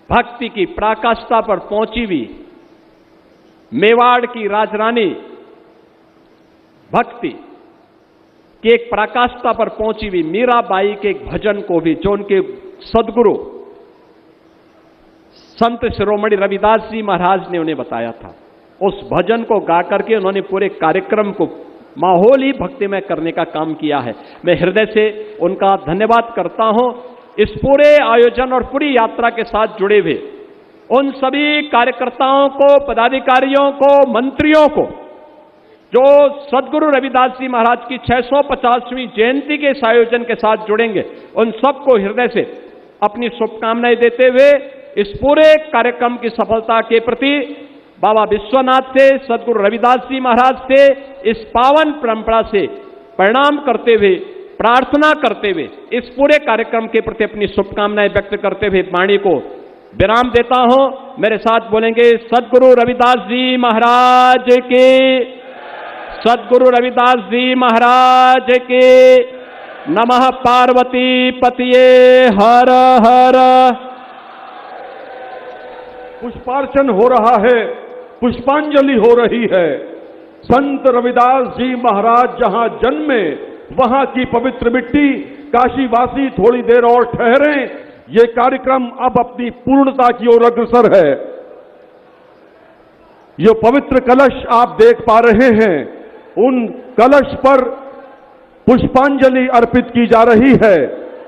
भक्ति की पराकाष्ठा पर पहुंची हुई मेवाड़ की राजरानी भक्ति कि एक पराकाष्ठा पर पहुंची हुई मीराबाई के एक भजन को भी, जो उनके सदगुरु संत शिरोमणि रविदास जी महाराज ने उन्हें बताया था, उस भजन को गा करके उन्होंने पूरे कार्यक्रम को माहौल ही भक्तिमय करने का काम किया है। मैं हृदय से उनका धन्यवाद करता हूं। इस पूरे आयोजन और पूरी यात्रा के साथ जुड़े हुए उन सभी कार्यकर्ताओं को, पदाधिकारियों को, मंत्रियों को जो सद्गुरु रविदास जी महाराज की 650वीं जयंती के इस आयोजन के साथ जुड़ेंगे, उन सबको हृदय से अपनी शुभकामनाएं देते हुए इस पूरे कार्यक्रम की सफलता के प्रति बाबा विश्वनाथ से, सद्गुरु रविदास जी महाराज से, इस पावन परंपरा से प्रणाम करते हुए, प्रार्थना करते हुए इस पूरे कार्यक्रम के प्रति अपनी शुभकामनाएं व्यक्त करते हुए वाणी को विराम देता हूं। मेरे साथ बोलेंगे सद्गुरु रविदास जी महाराज के, सद्गुरु रविदास जी महाराज के। नमः पार्वती पतिये हर हर। पुष्पार्चन हो रहा है, पुष्पांजलि हो रही है। संत रविदास जी महाराज जहां जन्मे वहां की पवित्र मिट्टी, काशीवासी थोड़ी देर और ठहरें। ये कार्यक्रम अब अपनी पूर्णता की ओर अग्रसर है। ये पवित्र कलश आप देख पा रहे हैं, उन कलश पर पुष्पांजलि अर्पित की जा रही है।